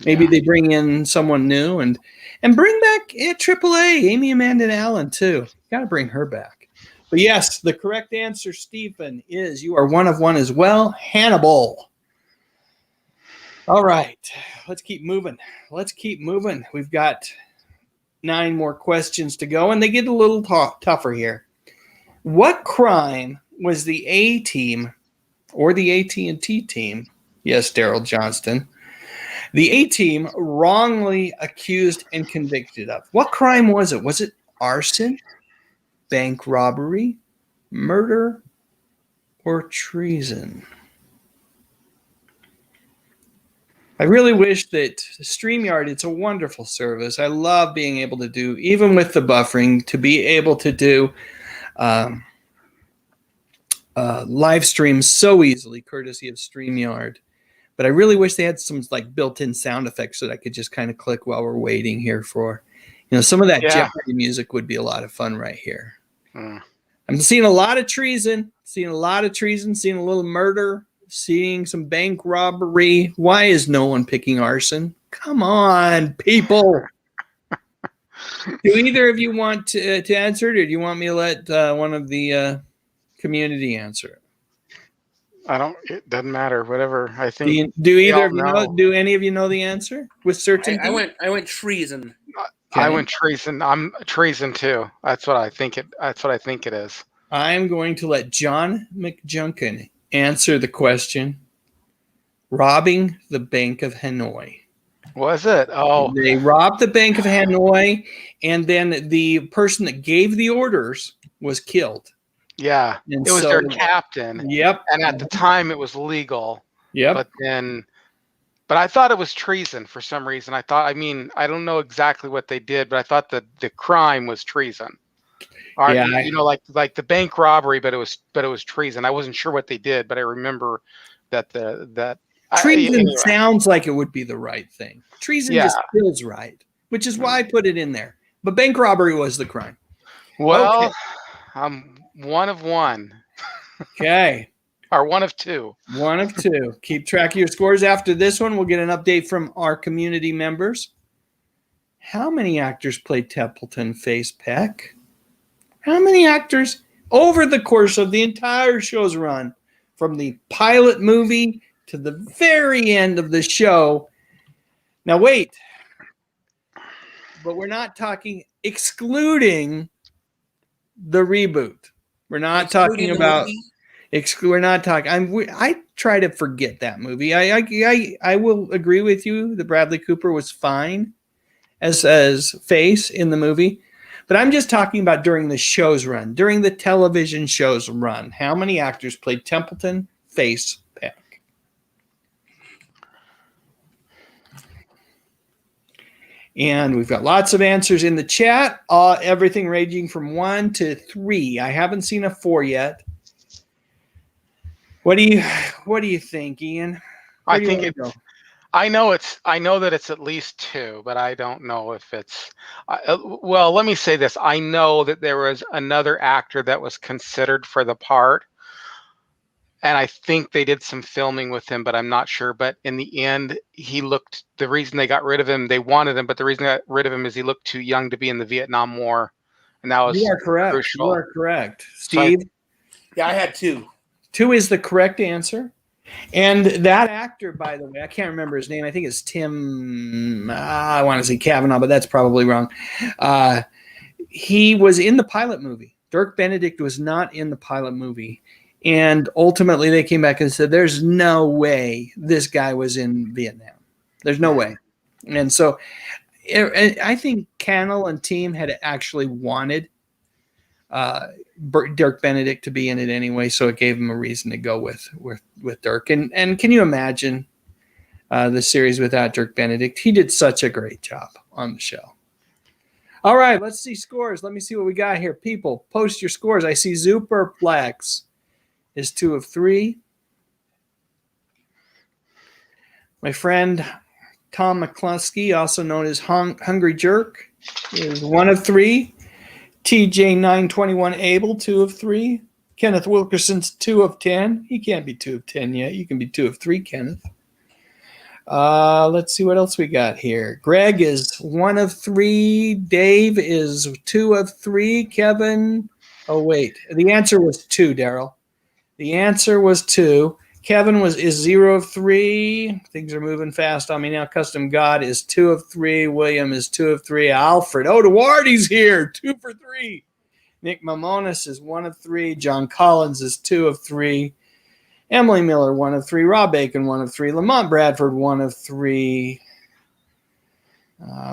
A: Maybe they bring in someone new and bring back AAA, Amy Amanda Allen too. Got to bring her back. But yes, the correct answer, Stephen, is you are one of one as well. Hannibal. All right, let's keep moving. We've got 9 more questions to go, and they get a little tougher here. What crime was the A-Team or the AT&T team? Yes, Daryl Johnston. The A-Team wrongly accused and convicted of. What crime was it? Was it arson, bank robbery, murder, or treason? I really wish that StreamYard, it's a wonderful service. I love being able to do, even with the buffering, to be able to do live streams so easily, courtesy of StreamYard. But I really wish they had some like built-in sound effects that I could just kind of click while we're waiting here for. Some of that
B: Yeah.
A: Jeopardy music would be a lot of fun right here.
B: Mm.
A: I'm seeing a lot of treason, seeing a little murder, seeing some bank robbery. Why is no one picking arson? Come on, people. Do either of you want to answer it, or do you want me to let one of the community answer it?
B: It doesn't matter. Whatever. I think.
A: Do
B: we
A: either
B: all
A: of you know? Do any of you know the answer with certainty?
C: I went treason.
B: I went treason. I'm treason too. That's what I think it is.
A: I'm going to let John McJunkin answer the question. Robbing the Bank of Hanoi.
B: Was it? Oh,
A: They robbed the Bank of Hanoi, and then the person that gave the orders was killed.
B: yeah.
A: And
B: It was
A: so-
B: their captain.
A: Yep.
B: And at the time, it was legal.
A: Yep.
B: But I thought it was treason for some reason. I don't know exactly what they did, but I thought that the crime was treason.
A: Yeah,
B: like the bank robbery, but it was treason. I wasn't sure what they did, but I remember that
A: treason
B: anyway.
A: sounds like it would be the right thing. Treason just feels right, which is why I put it in there. But bank robbery was the crime.
B: Well,
A: Okay.
B: I'm one of one.
A: Okay.
B: Or one of two.
A: One of two. Keep track of your scores. After this one, we'll get an update from our community members. How many actors played Templeton Face Peck? How many actors over the course of the entire show's run, from the pilot movie to the very end of the show? Now, wait. But we're not talking excluding the reboot. We're not talking about... We're not talking. I try to forget that movie. I will agree with you that Bradley Cooper was fine as Face in the movie, but I'm just talking about during the show's run, during the television show's run. How many actors played Templeton Face Peck? And we've got lots of answers in the chat. Everything ranging from 1 to 3. I haven't seen a 4 yet. What do you think, Ian?
B: I know that it's at least 2, but I don't know if it's. Well, let me say this: I know that there was another actor that was considered for the part, and I think they did some filming with him, but I'm not sure. But in the end, the reason they got rid of him, they wanted him, but the reason they got rid of him is he looked too young to be in the Vietnam War, and that was
A: You are correct.
B: crucial.
A: You are correct, Steve.
C: Yeah, I had 2.
A: 2 is the correct answer. And that actor, by the way, I can't remember his name. I think it's Tim. I want to say Kavanaugh, but that's probably wrong. He was in the pilot movie. Dirk Benedict was not in the pilot movie. And ultimately, they came back and said, there's no way this guy was in Vietnam. There's no way. And so I think Cannell and team had actually wanted Dirk Benedict to be in it anyway, so it gave him a reason to go with Dirk. And can you imagine the series without Dirk Benedict? He did such a great job on the show. All right, let's see scores. Let me see what we got here. People, post your scores. I see Superplex is 2 of 3. My friend Tom McCluskey, also known as Hungry Jerk, is 1 of 3. TJ921 Abel, 2 of 3. Kenneth Wilkerson's 2 of 10. He can't be 2 of 10 yet. You can be 2 of 3, Kenneth. Let's see what else we got here. Greg is 1 of 3. Dave is 2 of 3. Kevin. Oh, wait. The answer was 2, Daryl. The answer was 2. Kevin is 0 of 3. Things are moving fast on me now. Custom God is 2 of 3. William is 2 of 3. Alfred Odewardy's here, 2 for 3. Nick Mamonis is 1 of 3. John Collins is 2 of 3. Emily Miller, 1 of 3. Rob Bacon, 1 of 3. Lamont Bradford, 1 of 3.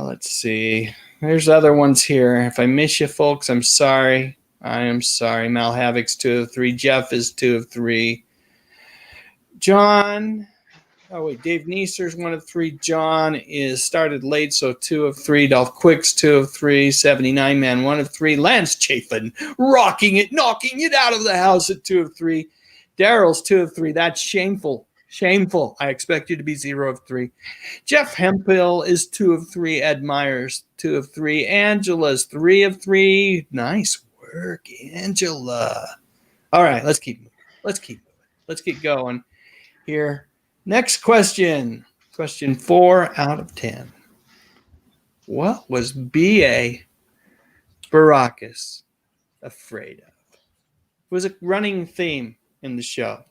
A: Let's see. There's other ones here. If I miss you, folks, I'm sorry. I am sorry. Mal Havoc's 2 of 3. Jeff is 2 of 3. John Oh wait, Dave Neeser's 1 of 3. John is started late, so 2 of 3. Dolph Quick's 2 of 3. 79 Man 1 of 3. Lance Chafin rocking it, knocking it out of the house at 2 of 3. Daryl's 2 of 3. That's shameful. Shameful. I expect you to be 0 of 3. Jeff Hemphill is 2 of 3. Ed Myers 2 of 3. Angela's 3 of 3. Nice work, Angela. All right, let's keep moving. Let's get going here. Next question. Question 4 out of 10. What was B.A. Baracus afraid of? It was a running theme in the show.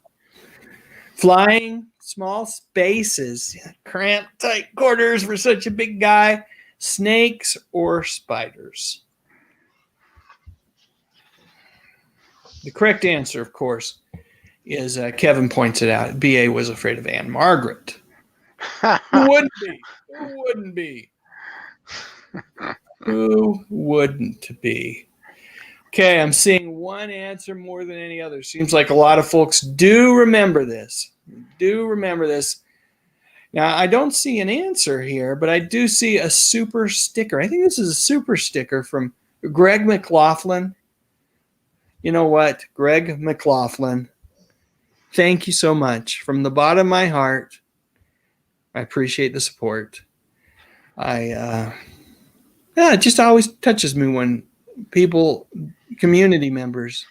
A: Flying, small spaces, cramped, tight quarters for such a big guy, snakes or spiders? The correct answer, of course, is Kevin points it out. B.A. was afraid of Anne Margaret. Who wouldn't be? Who wouldn't be? Who wouldn't be? Okay, I'm seeing one answer more than any other. Seems like a lot of folks do remember this. Now, I don't see an answer here, but I do see a super sticker. I think this is a super sticker from Greg McLaughlin. You know what? Greg McLaughlin, thank you so much. From the bottom of my heart, I appreciate the support. It just always touches me when people, community members,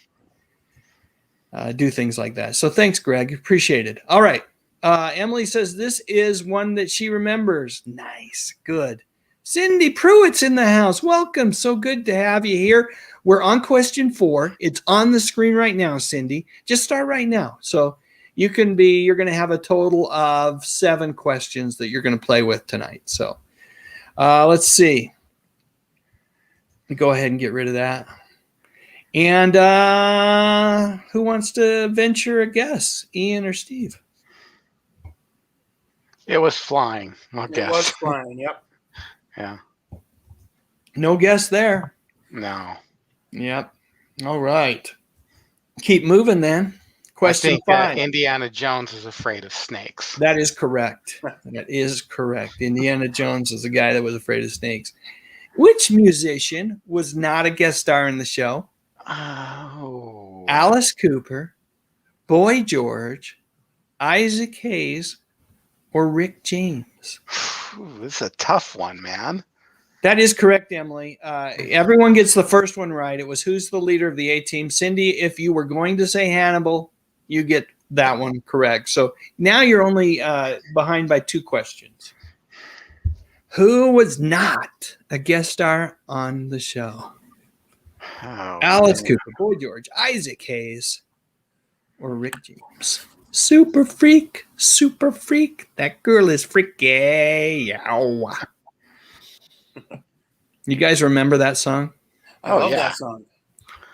A: do things like that. So thanks, Greg. Appreciate it. All right. Emily says this is one that she remembers. Nice. Good. Cindy Pruitt's in the house. Welcome. So good to have you here. We're on question 4. It's on the screen right now, Cindy. Just start right now. So you're going to have a total of 7 questions that you're going to play with tonight. So let's see. Go ahead and get rid of that. And who wants to venture a guess? Ian or Steve?
B: It was flying. I guess.
C: It was flying, yep.
B: Yeah.
A: No guess there.
B: No.
A: Yep. All right. Keep moving then. Question
B: I think
A: 5.
B: Indiana Jones is afraid of snakes.
A: That is correct. That is correct. Indiana Jones is the guy that was afraid of snakes. Which musician was not a guest star in the show?
B: Oh.
A: Alice Cooper, Boy George, Isaac Hayes, or Rick James?
B: Ooh, this is a tough one, man.
A: That is correct, Emily. Everyone gets the first one right. It was who's the leader of the A-team. Cindy, if you were going to say Hannibal, you get that one correct. So now you're only behind by 2 questions. Who was not a guest star on the show?
B: Oh,
A: Alice
B: man.
A: Cooper, Boy George, Isaac Hayes, or Rick James? Super freak. That girl is freaky. Ow. You guys remember that song?
C: I love
B: yeah.
C: that song.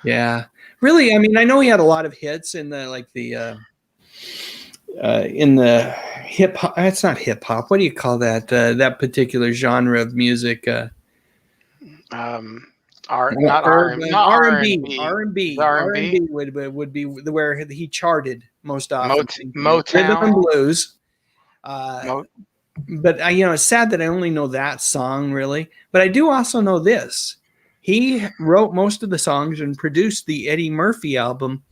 A: Yeah. Really, I mean, I know he had a lot of hits in the in the hip hop. It's not hip hop. What do you call that? That particular genre of music.
B: Not R&B.
A: R&B would be where he charted most often.
B: Motown.
A: Rhythm and blues. But it's sad that I only know that song really. But I do also know this. He wrote most of the songs and produced the Eddie Murphy album,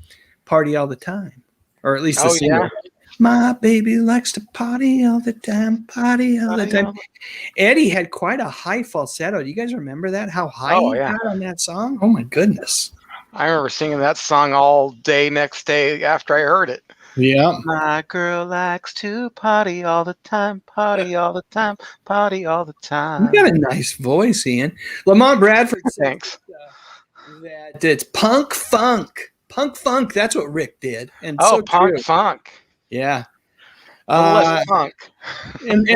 A: "Party All the Time," or at least the single.
B: Yeah.
A: My baby likes to party all the time, party all the time. Eddie had quite a high falsetto. Do you guys remember that? How high he got on that song? Oh my goodness.
B: I remember singing that song all day next day after I heard it.
A: Yeah.
B: My girl likes to party all the time, party all the time, party all the time.
A: You got a nice voice, Ian. Lamont Bradford says
B: Thanks.
A: that it's punk funk. Punk funk, that's what Rick did. And
B: punk funk.
A: Yeah.
B: Less punk.
A: And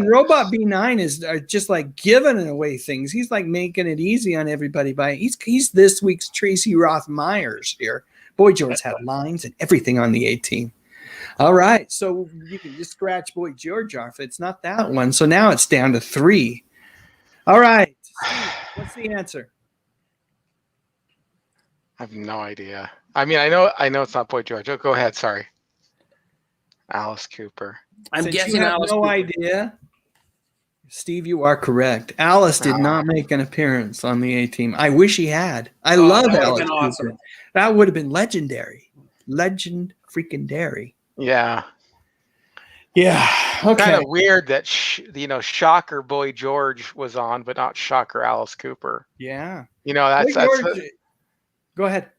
A: Robot B9 is just like giving away things. He's like making it easy on everybody by he's this week's Tracy Roth Myers here. Boy George had lines and everything on the A-team. All right. So you can just scratch Boy George off. It's not that one. So now it's down to 3. All right. Steve, what's the answer?
B: I have no idea. I mean, I know it's not Boy George. Oh, go ahead. Sorry. Alice Cooper.
C: I'm
A: Since
C: guessing
A: you have
C: Alice
A: no
C: Cooper.
A: idea, Steve, you are correct. Alice did not make an appearance on the A Team. I wish he had. I love
C: that would've
A: Alice
C: been
A: Cooper.
C: awesome.
A: That would have been legendary. Legend freaking dairy.
B: Yeah.
A: Yeah. Okay.
B: Kind of weird that Shocker Boy George was on, but not Shocker Alice Cooper.
A: Yeah.
B: That's
A: Boy, George, go ahead.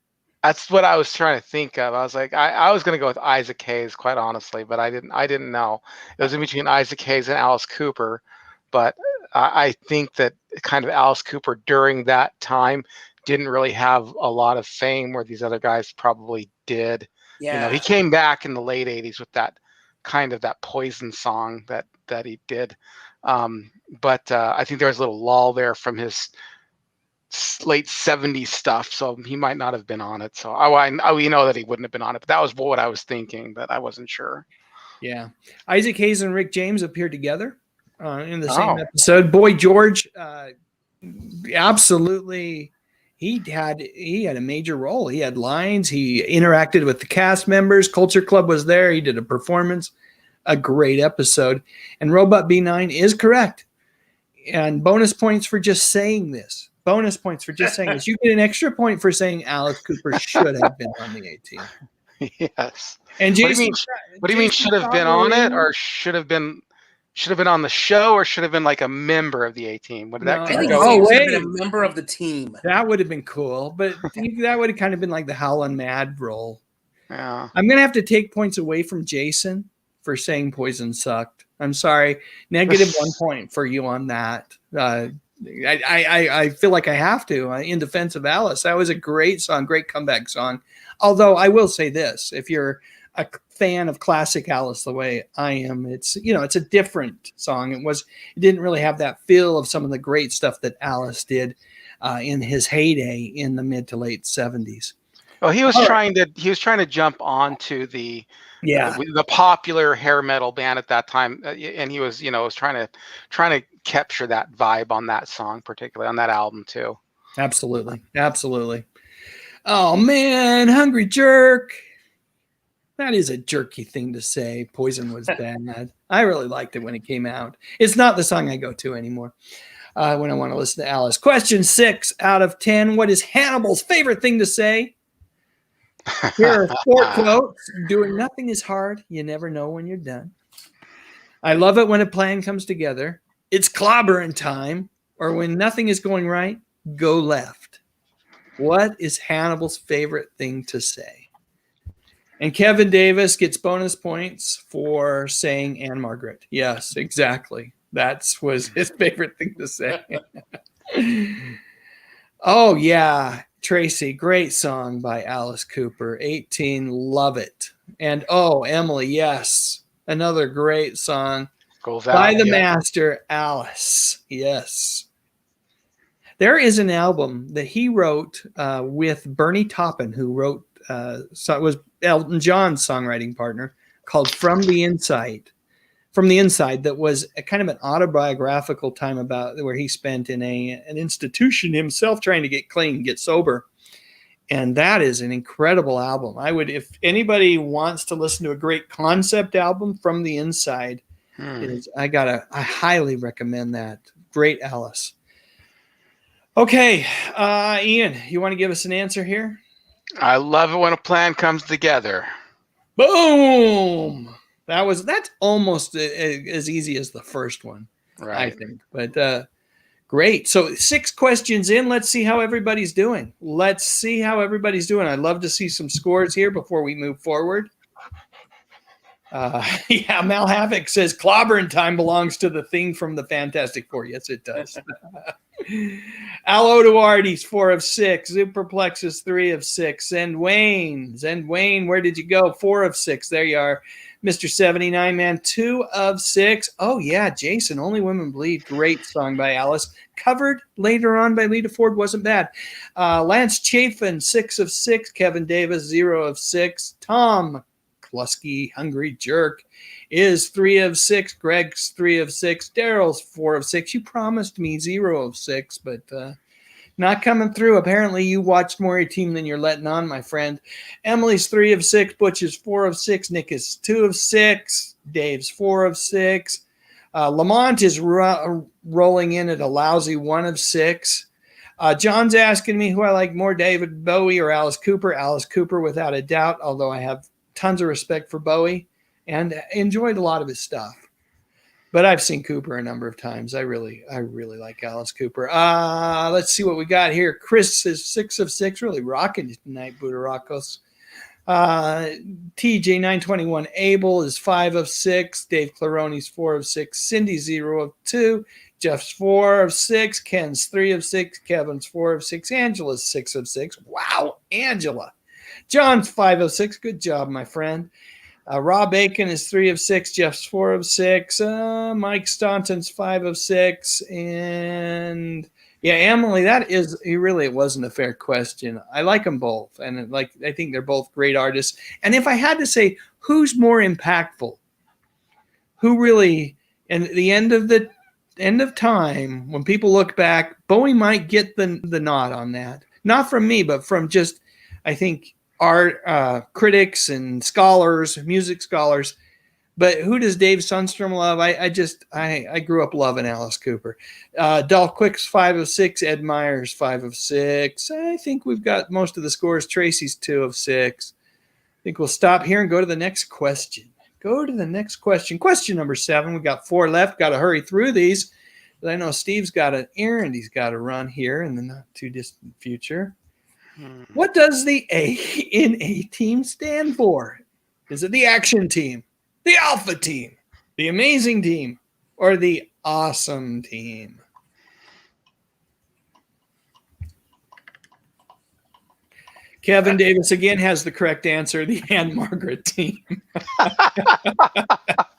B: that's what I was trying to think of. I was like, I was gonna go with Isaac Hayes, quite honestly, but I didn't know. It was in between Isaac Hayes and Alice Cooper, but I think that kind of Alice Cooper during that time didn't really have a lot of fame where these other guys probably did.
C: Yeah.
B: He came back in the late 80s with that kind of that Poison song that he did. But I think there was a little lull there from his late 70s stuff, so he might not have been on it. So we know that he wouldn't have been on it, but that was what I was thinking, but I wasn't sure.
A: Yeah. Isaac Hayes and Rick James appeared together in the same episode. Boy George, absolutely. He had a major role. He had lines. He interacted with the cast members. Culture Club was there. He did a performance. A great episode. And Robot B9 is correct. And bonus points for just saying this. Bonus points for just saying this. You get an extra point for saying Alice Cooper should have been on the A-Team.
B: Yes.
A: And Jason,
B: what do you mean should have been on it, or should have been on the show, or should have been like a member of the A-Team? What did that
C: I
B: kind
C: think
B: of
C: he
B: go?
C: should have been a member of the team.
A: that would have been cool, but that would have kind of been like the Howlin' Mad role.
B: Yeah.
A: I'm going to have to take points away from Jason for saying Poison sucked. I'm sorry. Negative 1 point for you on that. I feel like I have to in defense of Alice. That was a great song, great comeback song. Although I will say this, if you're a fan of classic Alice the way I am, it's a different song. It didn't really have that feel of some of the great stuff that Alice did in his heyday in the mid to late 70s.
B: Well, he was trying to jump onto the popular hair metal band at that time, and he was trying to capture that vibe on that song, particularly on that album too.
A: Absolutely. Oh man, Hungry Jerk. That is a jerky thing to say. Poison was bad. I really liked it when it came out. It's not the song I go to anymore when I want to listen to Alice. Question 6 out of 10. What is Hannibal's favorite thing to say? Here are 4 quotes. Doing nothing is hard. You never know when you're done. I love it when a plan comes together. It's clobbering time. Or when nothing is going right, go left. What is Hannibal's favorite thing to say? And Kevin Davis gets bonus points for saying Anne Margaret. Yes, exactly. That was his favorite thing to say. Oh, yeah. Tracy, great song by Alice Cooper. 18, love it. And Emily, yes. Another great song by the master, Alice. Yes. There is an album that he wrote with Bernie Taupin, who wrote, was Elton John's songwriting partner, called From the Inside. That was a kind of an autobiographical time about where he spent in an institution himself trying to get clean, get sober. And that is an incredible album. If anybody wants to listen to a great concept album, From the Inside, I highly recommend that. Great Alice. Okay, Ian, you want to give us an answer here?
B: I love it when a plan comes together.
A: Boom! That's almost as easy as the first one,
B: right?
A: I think. But great. So 6 questions in. Let's see how everybody's doing. I'd love to see some scores here before we move forward. Mal Havoc says clobbering time belongs to the thing from the Fantastic Four. Yes, it does. Al Oduarte's 4 of 6. Superplex is 3 of 6. And Wayne, where did you go? 4 of 6. There you are. Mr. 79 Man, 2 of 6. Oh, yeah, Jason, Only Women Bleed. Great song by Alice. Covered later on by Lita Ford. Wasn't bad. Lance Chafin, 6 of 6. Kevin Davis, 0 of 6. Tom Klusky, Hungry Jerk, is 3 of 6. Greg's 3 of 6. Daryl's 4 of 6. You promised me 0 of 6, but Not coming through. Apparently, you watched more of your team than you're letting on, my friend. Emily's 3 of 6. Butch is 4 of 6. Nick is 2 of 6. Dave's 4 of 6. Lamont is rolling in at a lousy 1 of 6. John's asking me who I like more, David Bowie or Alice Cooper. Alice Cooper, without a doubt, although I have tons of respect for Bowie and enjoyed a lot of his stuff. But I've seen Cooper a number of times. I really like Alice Cooper. Let's see what we got here. Chris is 6 of 6, really rocking tonight, Budarakos. TJ921 Abel is 5 of 6. Dave Claroni's 4 of 6. Cindy 0 of 2. Jeff's 4 of 6. Ken's 3 of 6. Kevin's 4 of 6. Angela's 6 of 6. Wow, Angela. John's 5 of 6. Good job, my friend. Rob Bacon is 3 of 6. Jeff's 4 of 6. Mike Staunton's 5 of 6. And yeah, Emily, it wasn't a fair question. I like them both. And I think they're both great artists. And if I had to say who's more impactful, who really, and at the end of time, when people look back, Bowie might get the nod on that. Not from me, but from just, I think, art critics and scholars, music scholars. But who does Dave Sundstrom love? I grew up loving Alice Cooper. Dal Quick's 5 of 6. Ed Meyer's 5 of 6. I think we've got most of the scores. Tracy's 2 of 6. I think we'll stop here and go to the next question. Question number 7. We got 4 left. Got to hurry through these. But I know Steve's got an errand he's got to run here in the not too distant future. What does the A in A team stand for? Is it the action team, the alpha team, the amazing team, or the awesome team? Kevin Davis again has the correct answer, the Anne Margaret team.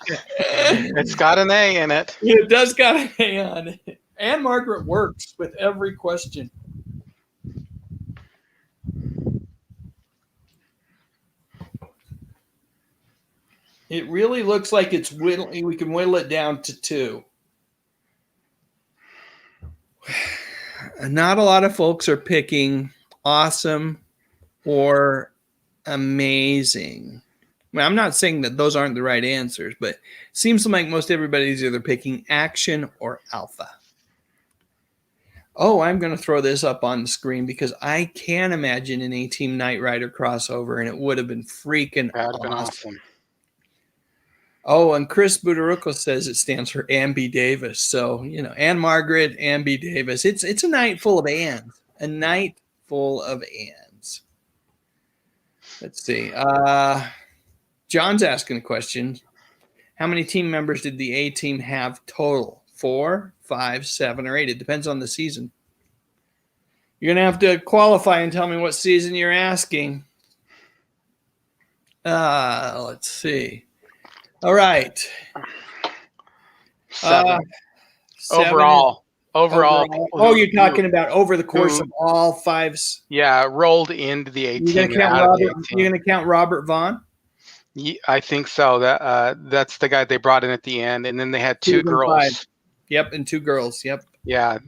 B: It's got an A in it.
A: It does got an A on it. Anne Margaret works with every question. It really looks like we can whittle it down to 2. Not a lot of folks are picking awesome or amazing. Well, I'm not saying that those aren't the right answers, but it seems like most everybody's either picking action or alpha. Oh, I'm going to throw this up on the screen because I can imagine an A-Team Knight Rider crossover, and it would have been freaking awesome. Oh, and Chris Budaruko says it stands for Ambi Davis. So, Anne Margaret, Ambi Davis. It's a night full of Anns. A night full of Anns. Let's see. John's asking a question. How many team members did the A team have total? 4, 5, 7, or 8? It depends on the season. You're going to have to qualify and tell me what season you're asking. Let's see. All right.
B: 7. Overall.
A: Oh, you're talking about over the course of all 5s?
B: Yeah, rolled into the 18.
A: You're going to count Robert Vaughn?
B: Yeah, I think so. That's the guy they brought in at the end, and then they had 2 girls.
A: 5. Yep, and 2 girls. Yep.
B: Yeah,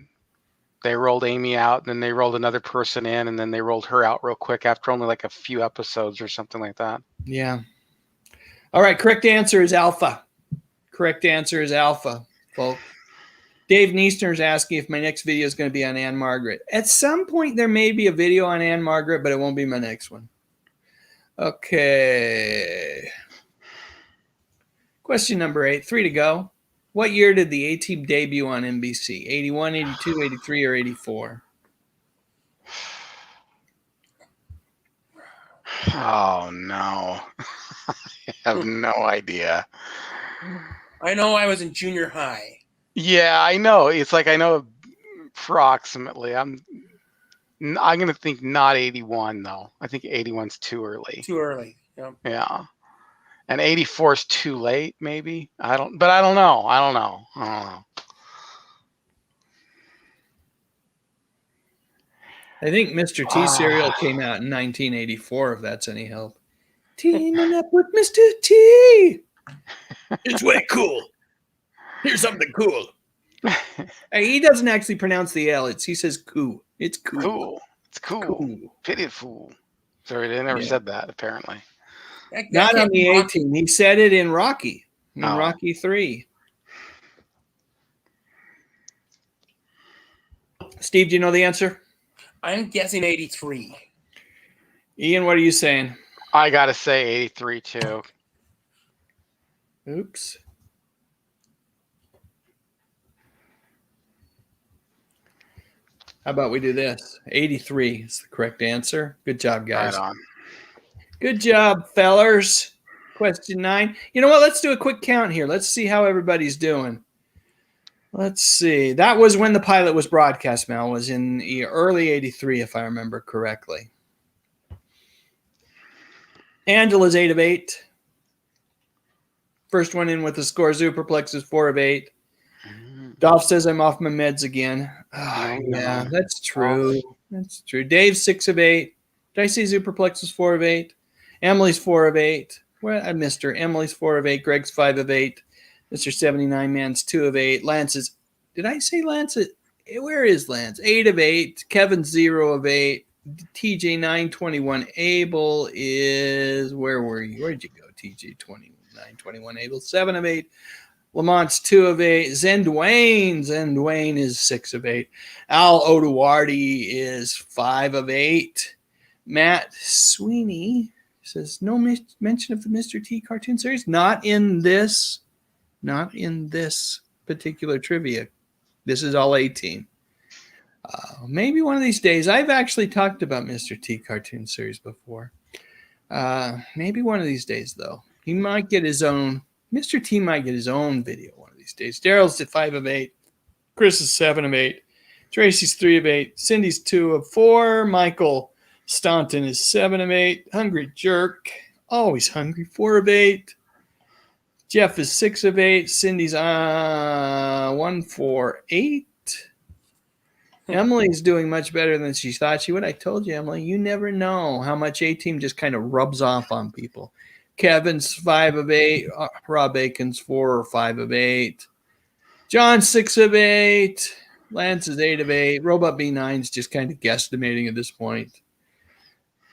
B: they rolled Amy out, and then they rolled another person in, and then they rolled her out real quick after only like a few episodes or something like that.
A: Yeah. All right, correct answer is alpha. Correct answer is alpha, folks. Dave Neisner is asking if my next video is going to be on Anne Margaret. At some point, there may be a video on Anne Margaret, but it won't be my next one. Okay. Question number 8, 3 to go. What year did the A-Team debut on NBC? 81, 82, 83, or 84?
B: Oh, no. I have no idea.
C: I know I was in junior high.
B: Yeah, I know. It's like I know approximately. I'm going to think not 81, though. I think 81's too early.
C: Too early. Yep.
B: Yeah. And 84 is too late, maybe. I don't know. I don't know.
A: I think Mr. T cereal came out in 1984, if that's any help. Teaming up with Mr. T. It's way cool. Here's something cool. He doesn't actually pronounce the L. He says "coo." It's cool.
B: Cool. It's cool.
A: Cool.
B: Pity fool. Sorry, they never said that, apparently.
A: Not on the A-Team. He said it in Rocky. In
B: Oh.
A: Rocky 3. Steve, do you know the answer?
C: I'm guessing 83.
A: Ian, what are you saying?
B: I got to say 83, too.
A: Oops. How about we do this? 83 is the correct answer. Good job, guys.
B: Right on.
A: Good job, fellers. Question 9. You know what? Let's do a quick count here. Let's see how everybody's doing. Let's see. That was when the pilot was broadcast, Mel. Was in the early 83, if I remember correctly. Angela's 8 of 8. First one in with the score. Superplex is 4 of 8. Dolph says I'm off my meds again. Oh, yeah, that's true. That's true. Dave's 6 of 8. Did I say Superplex was 4 of 8? Emily's 4 of 8. Well, I missed her. Emily's 4 of 8. Greg's 5 of 8. Mr. 79 Man's 2 of 8. Lance is, did I say Lance? Where is Lance? 8 of 8. Kevin 0 of 8. TJ 921. Abel is, where were you? Where'd you go? TJ 921. Abel 7 of 8. Lamont's 2 of 8. Zen Dwayne is 6 of 8. Al Oduardi is 5 of 8. Matt Sweeney says no mention of the Mr. T cartoon series. Not in this particular trivia. This is all 18. Maybe one of these days. I've actually talked about Mr. T cartoon series before. Maybe one of these days, though. He might get his own. Mr. T might get his own video one of these days. Daryl's at 5 of 8. Chris is 7 of 8. Tracy's 3 of 8. Cindy's 2 of 4. Michael Staunton is 7 of 8. Hungry Jerk. Always hungry. 4 of 8. Jeff is 6 of 8. Cindy's 1 for 8. Emily's doing much better than she thought she would. I told you, Emily, you never know how much A-Team just kind of rubs off on people. Kevin's 5 of 8. Rob Aiken's 4 or 5 of 8. John's 6 of 8. Lance is 8 of 8. Robot B9's just kind of guesstimating at this point.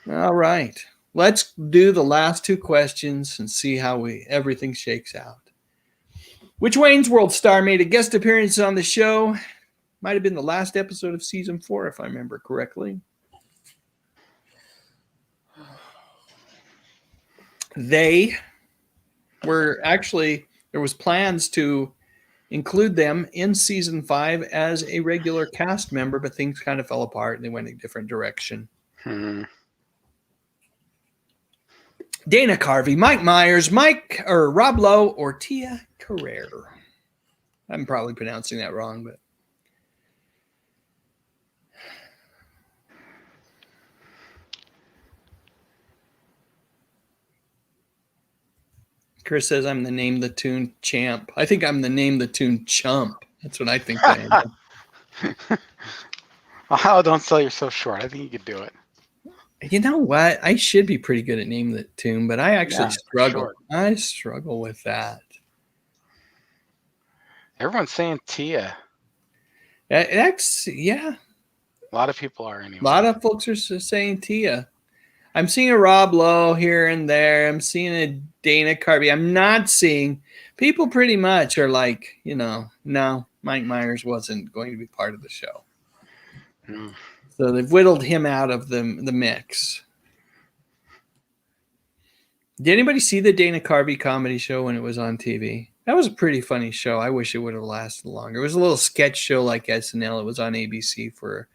A: All right. Let's do the last 2 questions and see how everything shakes out. Which Wayne's World star made a guest appearance on the show? Might have been the last episode of season 4, if I remember correctly. They were actually, there was plans to include them in season 5 as a regular cast member, but things kind of fell apart and they went a different direction. Dana Carvey, Mike Myers, Rob Lowe, or Tia Carrere. I'm probably pronouncing that wrong, but Chris says I'm the Name the Tune champ. I think I'm the Name the Tune chump. That's what I think I am.
B: Oh, don't sell yourself short. I think you could do it.
A: You know what? I should be pretty good at Name the Tune, but I actually struggle.
B: Sure.
A: I struggle with that.
B: Everyone's saying Tia.
A: Yeah.
B: A lot of people are anyway.
A: A lot of folks are saying Tia. I'm seeing a Rob Lowe here and there. I'm seeing a Dana Carvey. I'm not seeing people pretty much are like, no, Mike Myers wasn't going to be part of the show. So they've whittled him out of the mix. Did anybody see the Dana Carvey comedy show when it was on TV? That was a pretty funny show. I wish it would have lasted longer. It was a little sketch show like SNL. It was on ABC for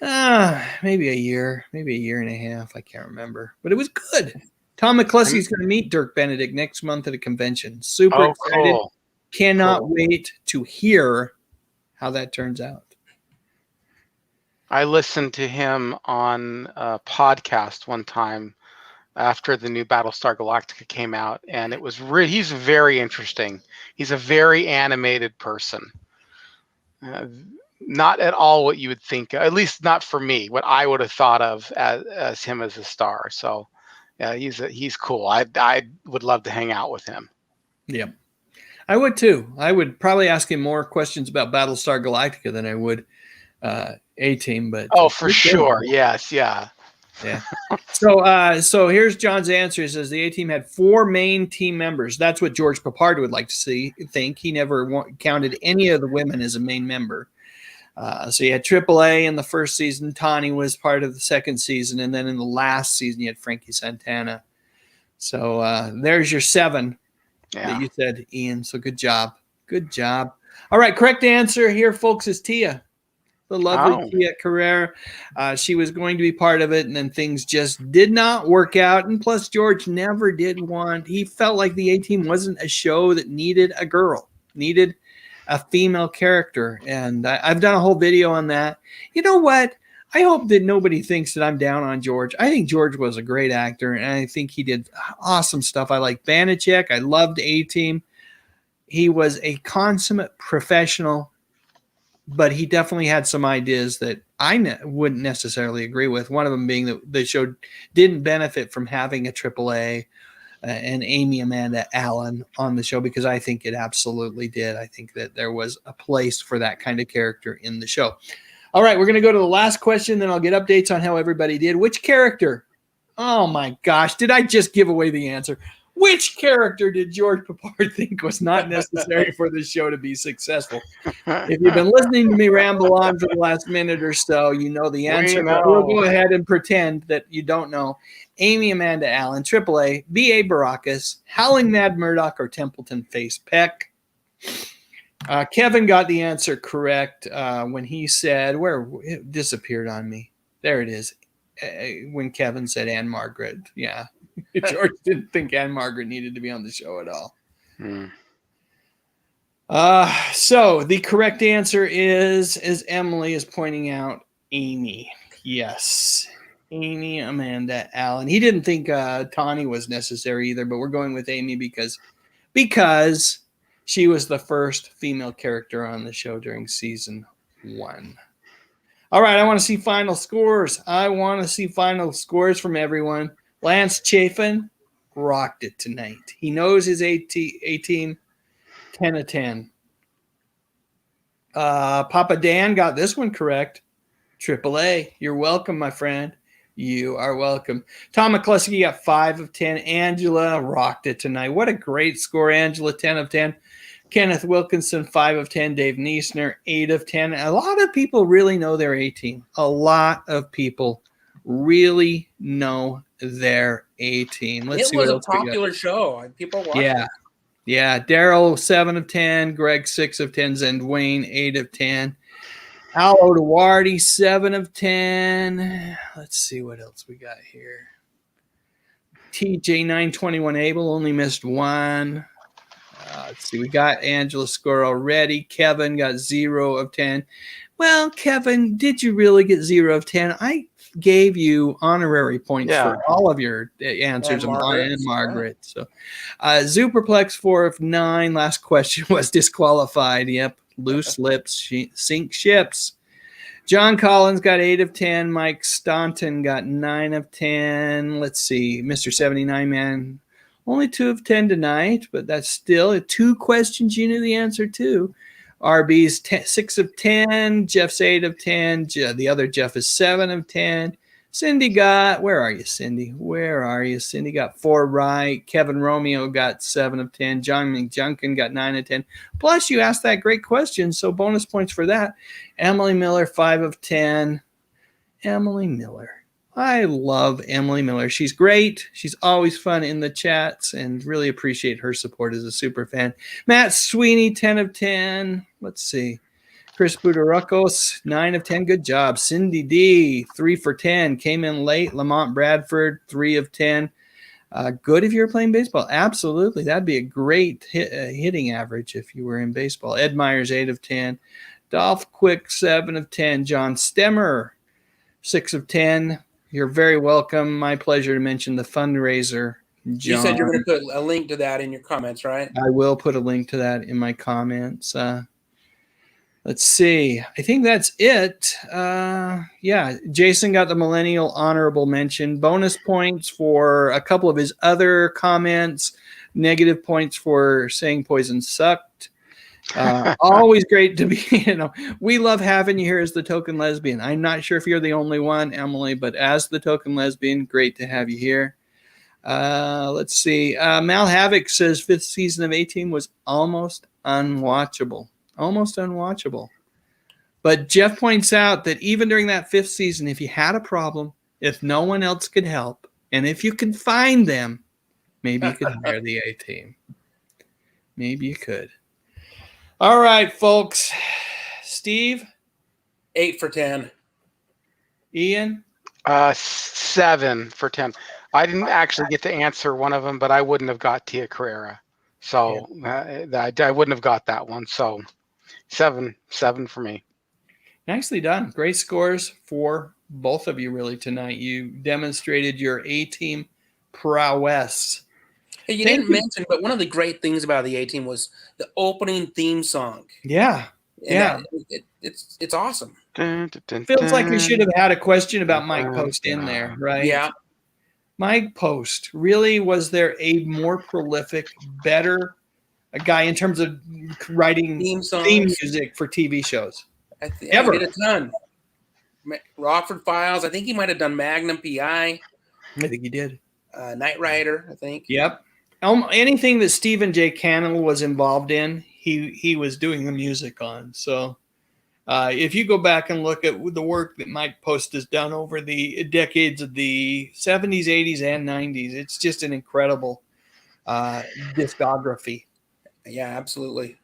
A: maybe a year and a half. I can't remember. But it was good. Tom McCluskey's going to meet Dirk Benedict next month at a convention. Super excited.
B: Cool.
A: Cannot wait to hear how that turns out.
B: I listened to him on a podcast one time after the new Battlestar Galactica came out, and it was he's very interesting. He's a very animated person. Not at all what you would think, at least not for me, what I would have thought of as him as a star. So yeah, he's cool. I would love to hang out with him.
A: Yep. I would too. I would probably ask him more questions about Battlestar Galactica than I would A-Team. But
B: Oh, for sure. Yes. Yeah.
A: yeah. So here's John's answer. He says the A-Team had 4 main team members. That's what George Papard would like to think. He never counted any of the women as a main member. So you had AAA in the first season. Tawny was part of the second season. And then in the last season, you had Frankie Santana. So there's your 7 that you said, Ian. So good job. Good job. All right. Correct answer here, folks, is Tia. The lovely Tia Carrera. She was going to be part of it, and then things just did not work out. And plus, George never did he felt like the A-Team wasn't a show that needed a girl, needed a female character. And I've done a whole video on that. You know what? I hope that nobody thinks that I'm down on George. I think George was a great actor, and I think he did awesome stuff. I like Banachek. I loved A-Team. He was a consummate professional, but he definitely had some ideas that I wouldn't necessarily agree with. One of them being that the show didn't benefit from having a AAA and Amy Amanda Allen on the show, because I think it absolutely did. I think that there was a place for that kind of character in the show. All right, we're going to go to the last question, then I'll get updates on how everybody did. Which character? Oh my gosh, did I just give away the answer? Which character did George Papard think was not necessary for the show to be successful? If you've been listening to me ramble on for the last minute or so, you know the answer. We'll go ahead and pretend that you don't know. Amy Amanda Allen, AAA, B.A. Baracus, Howling Mad Murdoch, or Templeton Face Peck. Kevin got the answer correct when he said, where it disappeared on me. There it is. When Kevin said Anne Margaret. Yeah. George didn't think Anne Margaret needed to be on the show at all. So the correct answer is, as Emily is pointing out, Amy. Yes. Amy Amanda Allen. He didn't think Tawny was necessary either, but we're going with Amy because she was the first female character on the show during season 1. All right, I want to see final scores. I want to see final scores from everyone. Lance Chafin rocked it tonight. He knows his A-Team, 10 of 10. Papa Dan got this one correct. AAA, you're welcome, my friend. You are welcome. Tom McCluskey got 5 of 10. Angela rocked it tonight. What a great score, Angela, 10 of 10. Kenneth Wilkinson, 5 of 10. Dave Neesner, 8 of 10. A lot of people really know their A-Team. A lot of people really know their A-Team. Let's see what else we got.
C: It was a popular show. People watched it.
A: Yeah. Daryl, 7 of 10. Greg, 6 of 10. And Wayne, 8 of 10. Al Odawardi, 7 of 10. Let's see what else we got here. TJ, 921 Abel, only missed 1. Let's see. We got Angela's score already. Kevin got 0 of 10. Well, Kevin, did you really get 0 of 10? I gave you honorary points for all of your answers and Margaret. So, Superplex, 4 of 9. Last question was disqualified. Yep. Loose lips sink ships. John Collins got 8 of 10. Mike Staunton got 9 of 10. Let's see. Mr. 79 Man, only 2 of 10 tonight, but that's still 2 questions you knew the answer to. RB's 6 of 10. Jeff's 8 of 10. The other Jeff is 7 of 10. Cindy got, where are you, Cindy? Where are you? Cindy got 4 right. Kevin Romeo got 7 of 10. John McJunkin got 9 of 10. Plus, you asked that great question, so bonus points for that. Emily Miller, 5 of 10. Emily Miller. I love Emily Miller. She's great. She's always fun in the chats, and really appreciate her support as a super fan. Matt Sweeney, 10 of 10. Let's see. Chris Budaracos, 9 of 10. Good job. Cindy D, 3 for 10. Came in late. Lamont Bradford, 3 of 10. Good if you're playing baseball. Absolutely. That'd be a great hitting average if you were in baseball. Ed Myers, 8 of 10. Dolph Quick, 7 of 10. John Stemmer, 6 of 10. You're very welcome. My pleasure to mention the fundraiser. John.
C: You said you're going to put a link to that in your comments, right?
A: I will put a link to that in my comments. Let's see. I think that's it. Jason got the millennial honorable mention. Bonus points for a couple of his other comments. negative points for saying Poison sucked. Always great to be, we love having you here as the token lesbian. I'm not sure if you're the only one, Emily, but as the token lesbian, great to have you here. Let's see. Mal Havoc says 5th season of A-Team was almost unwatchable. Almost unwatchable. But Jeff points out that even during that 5th season, if you had a problem, if no one else could help, and if you could find them, maybe you could hire the A-Team. Maybe you could. All right, folks. Steve?
C: 8 for 10.
A: Ian?
B: 7 for 10. I didn't actually get to answer one of them, but I wouldn't have got Tia Carrera. So I wouldn't have got that one. So 7 for me.
A: Nicely done. Great scores for both of you really tonight. You demonstrated your A-Team prowess.
C: Hey, you didn't mention, but one of the great things about the A-Team was the opening theme song.
A: Yeah.
C: And it's awesome.
A: Feels like we should have had a question about Mike Post in there, right?
C: Yeah.
A: Mike Post, really, was there a more prolific, better guy in terms of writing theme music for TV shows?
C: Ever. He did a ton. Rockford Files. I think he might have done Magnum PI.
A: I think he did.
C: Knight Rider, I think.
A: Yep. Anything that Stephen J. Cannell was involved in, he was doing the music on. So if you go back and look at the work that Mike Post has done over the decades of the 70s, 80s, and 90s, it's just an incredible discography.
C: Yeah, absolutely.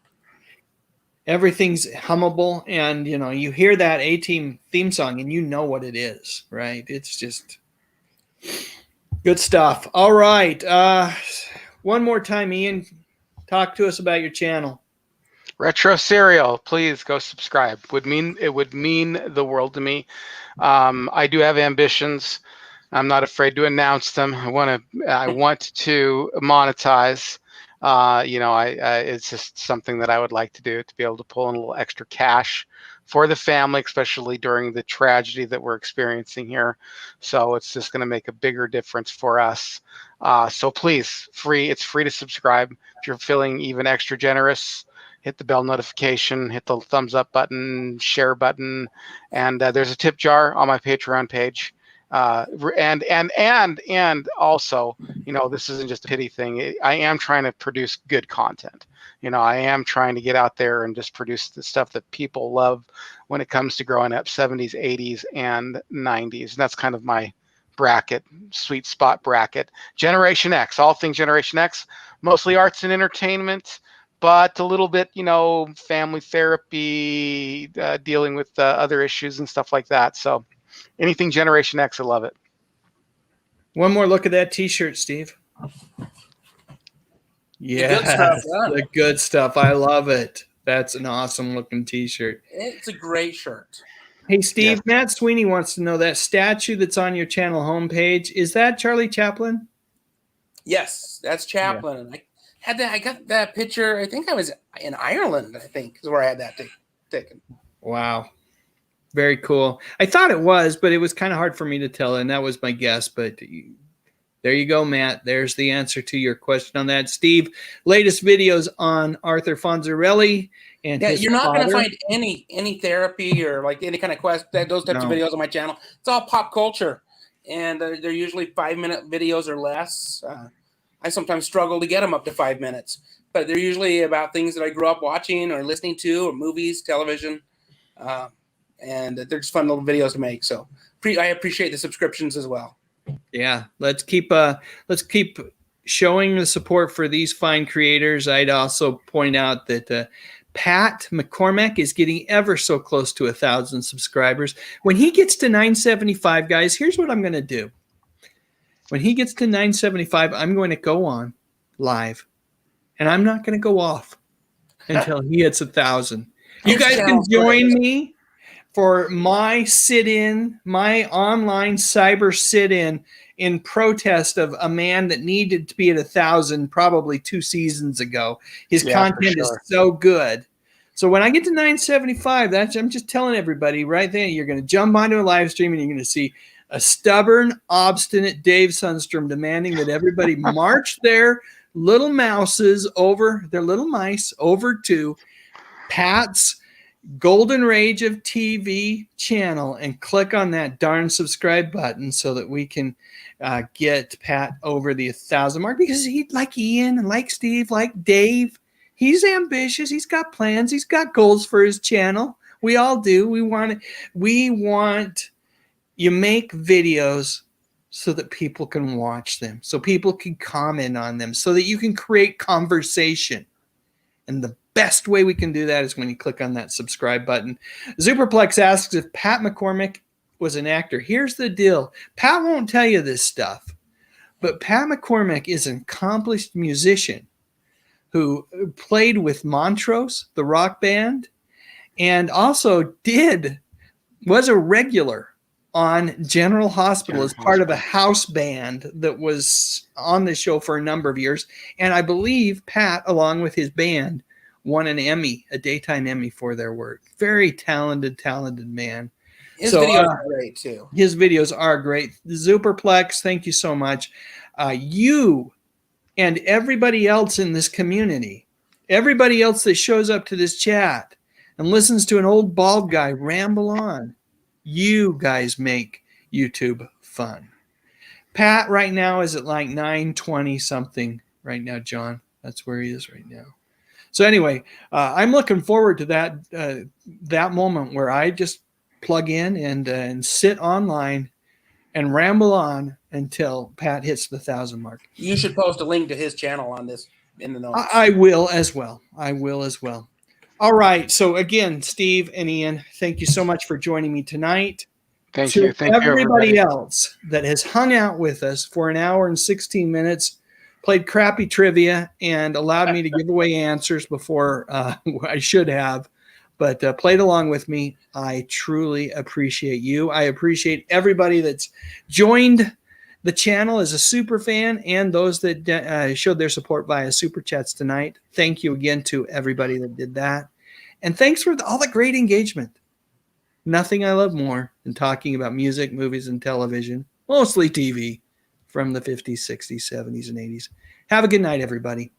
A: Everything's hummable, and you hear that A-Team theme song and you know what it is, right? It's just good stuff. All right. One more time, Ian, talk to us about your channel.
B: Retro Serial, please go subscribe. It would mean the world to me. I do have ambitions. I'm not afraid to announce them. I want to monetize. It's just something that I would like to do, to be able to pull in a little extra cash for the family, especially during the tragedy that we're experiencing here. So it's just going to make a bigger difference for us. So please, it's free to subscribe. If you're feeling even extra generous, hit the bell notification, hit the thumbs up button, share button, and there's a tip jar on my Patreon page. And also, this isn't just a pity thing. I am trying to produce good content. I am trying to get out there and just produce the stuff that people love when it comes to growing up, 70s, 80s, and 90s. And that's kind of my bracket, sweet spot bracket. Generation X, all things Generation X, mostly arts and entertainment, but a little bit, family therapy, dealing with other issues and stuff like that. So anything Generation X, I love it.
A: One more look at that T-shirt, Steve. Yeah, the good stuff. I love it. That's an awesome looking T-shirt.
C: It's a great shirt.
A: Hey, Steve, yes. Matt Sweeney wants to know, that statue that's on your channel homepage, is that Charlie Chaplin?
C: Yes, that's Chaplin. Yeah. I got that picture. I think I was in Ireland, I think, is where I had that taken.
A: Wow. Very cool. I thought it was, but it was kind of hard for me to tell, and that was my guess. But there you go, Matt. There's the answer to your question on that. Steve, latest videos on Arthur Fonzarelli and his
C: you're not
A: father.
C: going to find any therapy or like any kind of those types of videos on my channel. It's all pop culture, and they're usually 5-minute videos or less. I sometimes struggle to get them up to 5 minutes, but they're usually about things that I grew up watching or listening to, or movies, television. And they're just fun little videos to make. So I appreciate the subscriptions as well.
A: Yeah, let's keep showing the support for these fine creators. I'd also point out that Pat McCormack is getting ever so close to 1,000 subscribers. When he gets to 975, guys, here's what I'm going to do. When he gets to 975, I'm going to go on live, and I'm not going to go off until he hits 1,000. You guys can join me for my sit-in, my online cyber sit-in, in protest of a man that needed to be at 1,000 probably 2 seasons ago. His content is so good. So when I get to 975, I'm just telling everybody right there, you're going to jump onto a live stream and you're going to see a stubborn, obstinate Dave Sundstrom demanding that everybody march their little mouses over, their little mice over to Pat's Golden Rage of TV channel and click on that darn subscribe button so that we can get Pat over the 1,000 mark, because he, like Ian and like Steve, like Dave, he's ambitious. He's got plans. He's got goals for his channel. We all do. We want you make videos so that people can watch them, so people can comment on them, so that you can create conversation. And the best way we can do that is when you click on that subscribe button. Superplex asks if Pat McCormick was an actor. Here's the deal. Pat won't tell you this stuff, but Pat McCormick is an accomplished musician who played with Montrose, the rock band, and also was a regular on General Hospital as part of a house band that was on the show for a number of years. And I believe Pat, along with his band, won an Emmy, a daytime Emmy for their work. Very talented man.
C: His videos are great too.
A: His videos are great. Superplex, thank you so much. You and everybody else in this community, everybody else that shows up to this chat and listens to an old bald guy ramble on, you guys make YouTube fun. Pat right now is at like 920 something right now, John. That's where he is right now. So anyway, I'm looking forward to that moment where I just plug in and sit online and ramble on until Pat hits the 1,000 mark.
C: You should post a link to his channel on this in the notes.
A: I will as well. All right. So again, Steve and Ian, thank you so much for joining me tonight.
B: Thank you. Thank you,
A: everybody else that has hung out with us for an hour and 16 minutes, played crappy trivia, and allowed me to give away answers before I should have, but played along with me. I truly appreciate you. I appreciate everybody that's joined the channel as a super fan and those that showed their support via super chats tonight. Thank you again to everybody that did that. And thanks for all the great engagement. Nothing I love more than talking about music, movies, and television, mostly TV, from the 50s, 60s, 70s, and 80s. Have a good night, everybody.